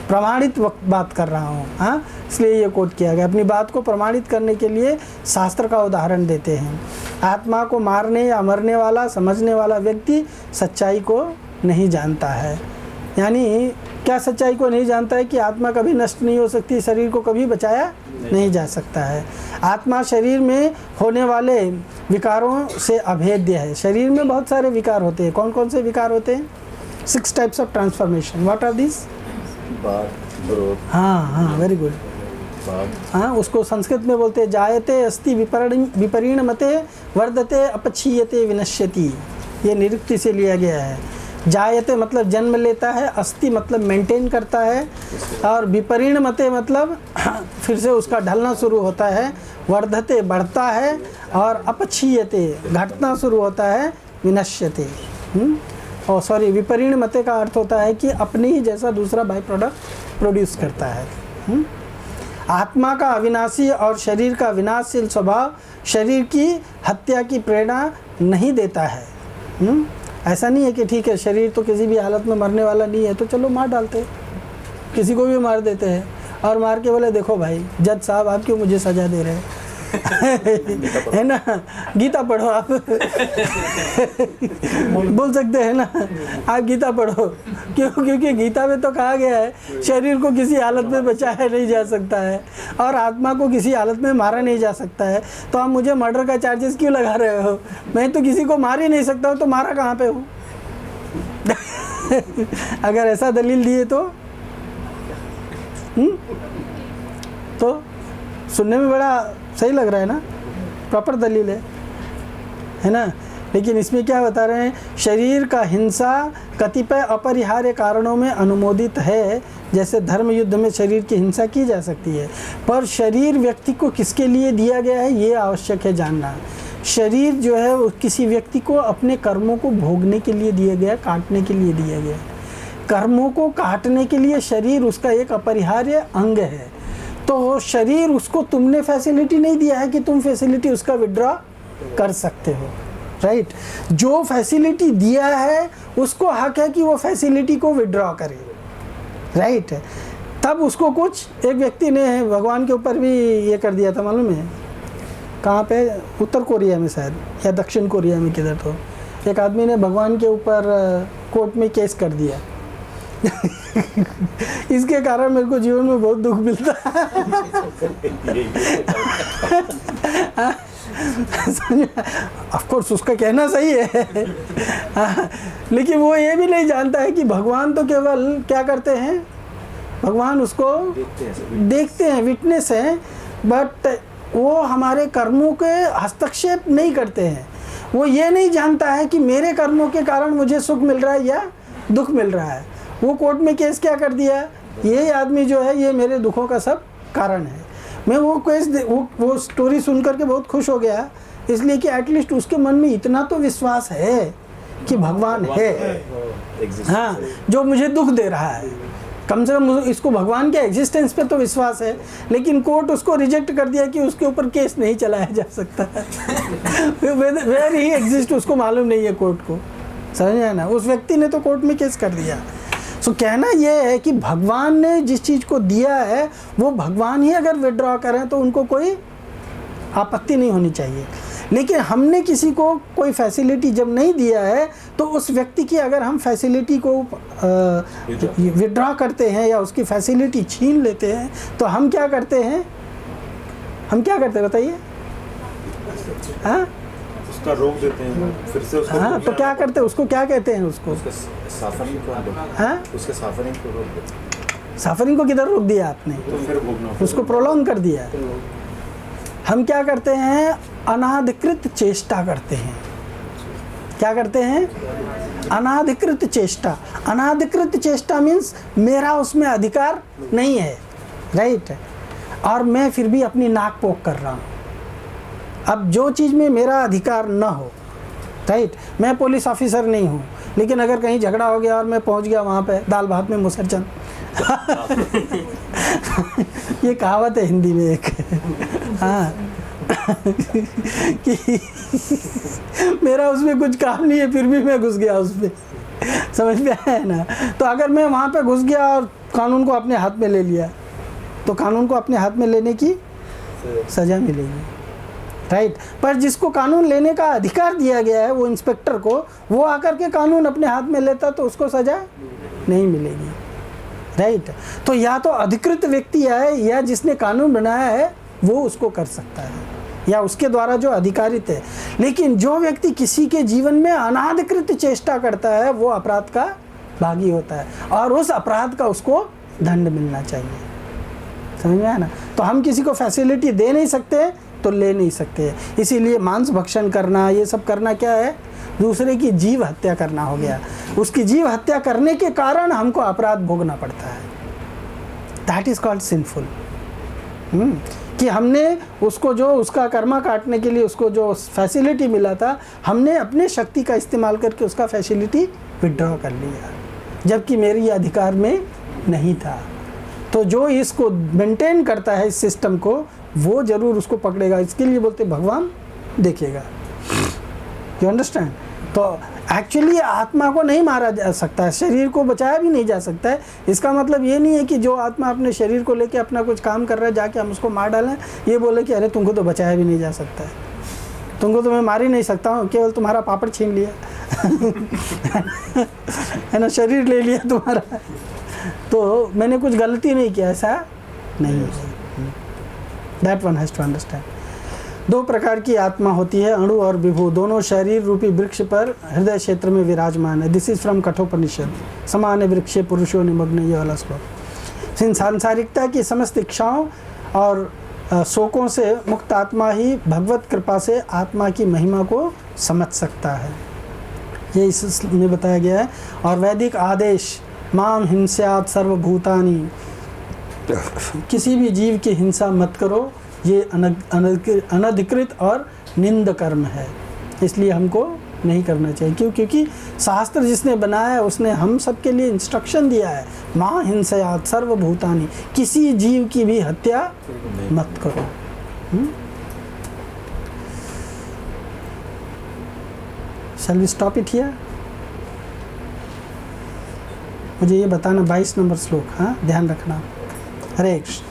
प्रमाणित बात कर रहा हूँ। हाँ, इसलिए ये कोट किया गया। अपनी बात को प्रमाणित करने के लिए शास्त्र का उदाहरण देते हैं। आत्मा को मारने या मरने वाला समझने वाला व्यक्ति सच्चाई को नहीं जानता है। यानी क्या सच्चाई को नहीं जानता है? कि आत्मा कभी नष्ट नहीं हो सकती, शरीर को कभी बचाया नहीं जा सकता है। आत्मा शरीर में होने वाले विकारों से अभेद्य है। शरीर में बहुत सारे विकार होते हैं। कौन कौन से विकार होते हैं? 6 types of transformation. What are this? हाँ, वेरी गुड। हाँ, उसको संस्कृत में बोलते हैं जायते अस्ति विपरिणमते वर्धते अपक्षीयते विनश्यति। ये निरुक्ति से लिया गया है। जायते मतलब जन्म लेता है, अस्ति मतलब मेंटेन करता है, और विपरिणमते मतलब फिर से उसका ढलना शुरू होता है, वर्धते बढ़ता है, और अपक्षीयते घटना शुरू होता है, विनश्यते। और सॉरी, विपरिणमते का अर्थ होता है कि अपने ही जैसा दूसरा बाई प्रोडक्ट प्रोड्यूस करता है। आत्मा का अविनाशी और शरीर का विनाशशील स्वभाव शरीर की हत्या की प्रेरणा नहीं देता है। ऐसा नहीं है कि ठीक है शरीर तो किसी भी हालत में मरने वाला नहीं है तो चलो मार डालते, किसी को भी मार देते हैं और मार के बोले देखो भाई जज साहब आप क्यों मुझे सजा दे रहे हैं है ना, गीता पढ़ो आप बोल सकते हैं ना, आप गीता पढ़ो। क्यों? क्योंकि गीता में तो कहा गया है शरीर को किसी हालत में बचाया नहीं जा सकता है और आत्मा को किसी हालत में मारा नहीं जा सकता है। तो आप मुझे मर्डर का चार्जेस क्यों लगा रहे हो? मैं तो किसी को मार ही नहीं सकता हूँ, तो मारा कहाँ पे हूँ? अगर ऐसा दलील दिए तो सुनने में बड़ा सही लग रहा है ना, प्रॉपर दलील है ना। लेकिन इसमें क्या बता रहे हैं? शरीर का हिंसा कतिपय अपरिहार्य कारणों में अनुमोदित है, जैसे धर्म युद्ध में शरीर की हिंसा की जा सकती है, पर शरीर व्यक्ति को किसके लिए दिया गया है ये आवश्यक है जानना। शरीर जो है वो किसी व्यक्ति को अपने कर्मों को भोगने के लिए दिया गया, काटने के लिए दिया गया। कर्मों को काटने के लिए शरीर उसका एक अपरिहार्य अंग है। तो शरीर उसको तुमने फैसिलिटी नहीं दिया है कि तुम फैसिलिटी उसका विड्रॉ कर सकते हो, राइट। जो फैसिलिटी दिया है उसको हक है कि वो फैसिलिटी को विड्रॉ करे, राइट। तब उसको कुछ एक व्यक्ति ने भगवान के ऊपर भी ये कर दिया था, मालूम है कहाँ पे? उत्तर कोरिया में शायद, या दक्षिण कोरिया में, किधर तो एक आदमी ने भगवान के ऊपर कोर्ट में केस कर दिया। इसके कारण मेरे को जीवन में बहुत दुख मिलता है। ऑफ कोर्स उसका कहना सही है, लेकिन वो ये भी नहीं जानता है कि भगवान तो केवल क्या करते हैं, भगवान उसको देखते हैं, विटनेस हैं, बट वो हमारे कर्मों के हस्तक्षेप नहीं करते हैं। वो ये नहीं जानता है कि मेरे कर्मों के कारण मुझे सुख मिल रहा है या दुख मिल रहा है। वो कोर्ट में केस क्या कर दिया, ये आदमी जो है ये मेरे दुखों का सब कारण है। मैं वो केस वो स्टोरी सुन करके बहुत खुश हो गया, इसलिए कि एटलीस्ट उसके मन में इतना तो विश्वास है कि भगवान है, हाँ, जो मुझे दुख दे रहा है, कम से कम इसको भगवान के एग्जिस्टेंस पे तो विश्वास है, लेकिन कोर्ट उसको रिजेक्ट कर दिया कि उसके ऊपर केस नहीं चलाया जा सकता है। वेयर ही एग्जिस्ट उसको मालूम नहीं है कोर्ट को, समझ आया ना। उस व्यक्ति ने तो कोर्ट में केस कर दिया। सो कहना यह है कि भगवान ने जिस चीज़ को दिया है वो भगवान ही अगर विड्रॉ करें तो उनको कोई आपत्ति नहीं होनी चाहिए। लेकिन हमने किसी को कोई फैसिलिटी जब नहीं दिया है तो उस व्यक्ति की अगर हम फैसिलिटी को विड्रॉ करते हैं या उसकी फैसिलिटी छीन लेते हैं तो हम क्या करते हैं, बताइए। हाँ, उसका रोक देते हैं, फिर से उसका हाँ, तो क्या करते हैं, उसको क्या कहते हैं, उसको सफरिंग को हाँ, उसके सफरिंग को रोक देते हैं। सफरिंग को किधर रोक दिया आपने, तो फिर भोगना, उसको प्रोलॉन्ग कर दिया। हम क्या करते हैं, अनाधिकृत चेष्टा करते हैं। क्या करते हैं, अनाधिकृत चेष्टा। अनाधिकृत चेष्टा मीन्स मेरा उसमें अधिकार नहीं है, राइट, और मैं फिर भी अपनी नाक पोक कर रहा हूँ। अब जो चीज़ में मेरा अधिकार न हो, राइट, मैं पुलिस ऑफिसर नहीं हूँ, लेकिन अगर कहीं झगड़ा हो गया और मैं पहुँच गया वहाँ पे दाल भात में मुसरचन ये कहावत है हिंदी में एक, हाँ कि मेरा उसमें कुछ काम नहीं है फिर भी मैं घुस गया उसमें, समझ में आया ना। तो अगर मैं वहाँ पे घुस गया और कानून को अपने हाथ में ले लिया तो कानून को अपने हाथ में लेने की सज़ा मिलेगी, राइट। पर जिसको कानून लेने का अधिकार दिया गया है वो इंस्पेक्टर को, वो आकर के कानून अपने हाथ में लेता तो उसको सज़ा नहीं मिलेगी, राइट। तो या तो अधिकृत व्यक्ति है या जिसने कानून बनाया है वो उसको कर सकता है या उसके द्वारा जो अधिकारित है। लेकिन जो व्यक्ति किसी के जीवन में अनाधिकृत चेष्टा करता है वो अपराध का भागी होता है और उस अपराध का उसको दंड मिलना चाहिए, समझ में आया ना। तो हम किसी को फैसिलिटी दे नहीं सकते तो ले नहीं सकते। इसीलिए मांस भक्षण करना, ये सब करना क्या है, दूसरे की जीव हत्या करना हो गया। उसकी जीव हत्या करने के कारण हमको अपराध भोगना पड़ता है। That is called sinful. कि हमने उसको जो उसका कर्मा काटने के लिए उसको जो फैसिलिटी मिला था, हमने अपने शक्ति का इस्तेमाल करके उसका फैसिलिटी विड्रॉ कर लिया, जबकि मेरी अधिकार में नहीं था। तो जो इसको मेंटेन करता है इस सिस्टम को, वो जरूर उसको पकड़ेगा। इसके लिए बोलते भगवान देखेगा। You understand. तो एक्चुअली आत्मा को नहीं मारा जा सकता है, शरीर को बचाया भी नहीं जा सकता है। इसका मतलब ये नहीं है कि जो आत्मा अपने शरीर को लेके अपना कुछ काम कर रहा है जाके हम उसको मार डालें, ये बोले कि अरे तुमको तो बचाया भी नहीं जा सकता है, तुमको तो मैं मार ही नहीं सकता हूँ, केवल तुम्हारा पापड़ छीन लिया है ना, शरीर ले लिया तुम्हारा, तो मैंने कुछ गलती नहीं किया, ऐसा नहीं है। That one has to understand. दो प्रकार की आत्मा होती है, अणु और विभु। दोनों शरीर रूपी वृक्ष पर हृदय क्षेत्र में विराजमान है। This is from Kathopanishad. समान वृक्षे पुरुषो निमग्न, ये वाला श्लोक। सांसारिकता की समस्त इच्छाओं और शोकों से मुक्त आत्मा ही भगवत कृपा से आत्मा की महिमा को समझ सकता है, ये इसमें बताया गया है। और वैदिक आदेश माम हिंस्यात् सर्वभूतानि, किसी भी जीव की हिंसा मत करो, ये अनधिकृत और निंद कर्म है, इसलिए हमको नहीं करना चाहिए। क्यों? क्योंकि शास्त्र जिसने बनाया है उसने हम सबके लिए इंस्ट्रक्शन दिया है, मां हिंसयात् सर्वभूतानि, किसी जीव की भी हत्या मत करो। Shall we stop it here? मुझे ये बताना 22 नंबर श्लोक, हाँ ध्यान रखना। हरे कृष्ण।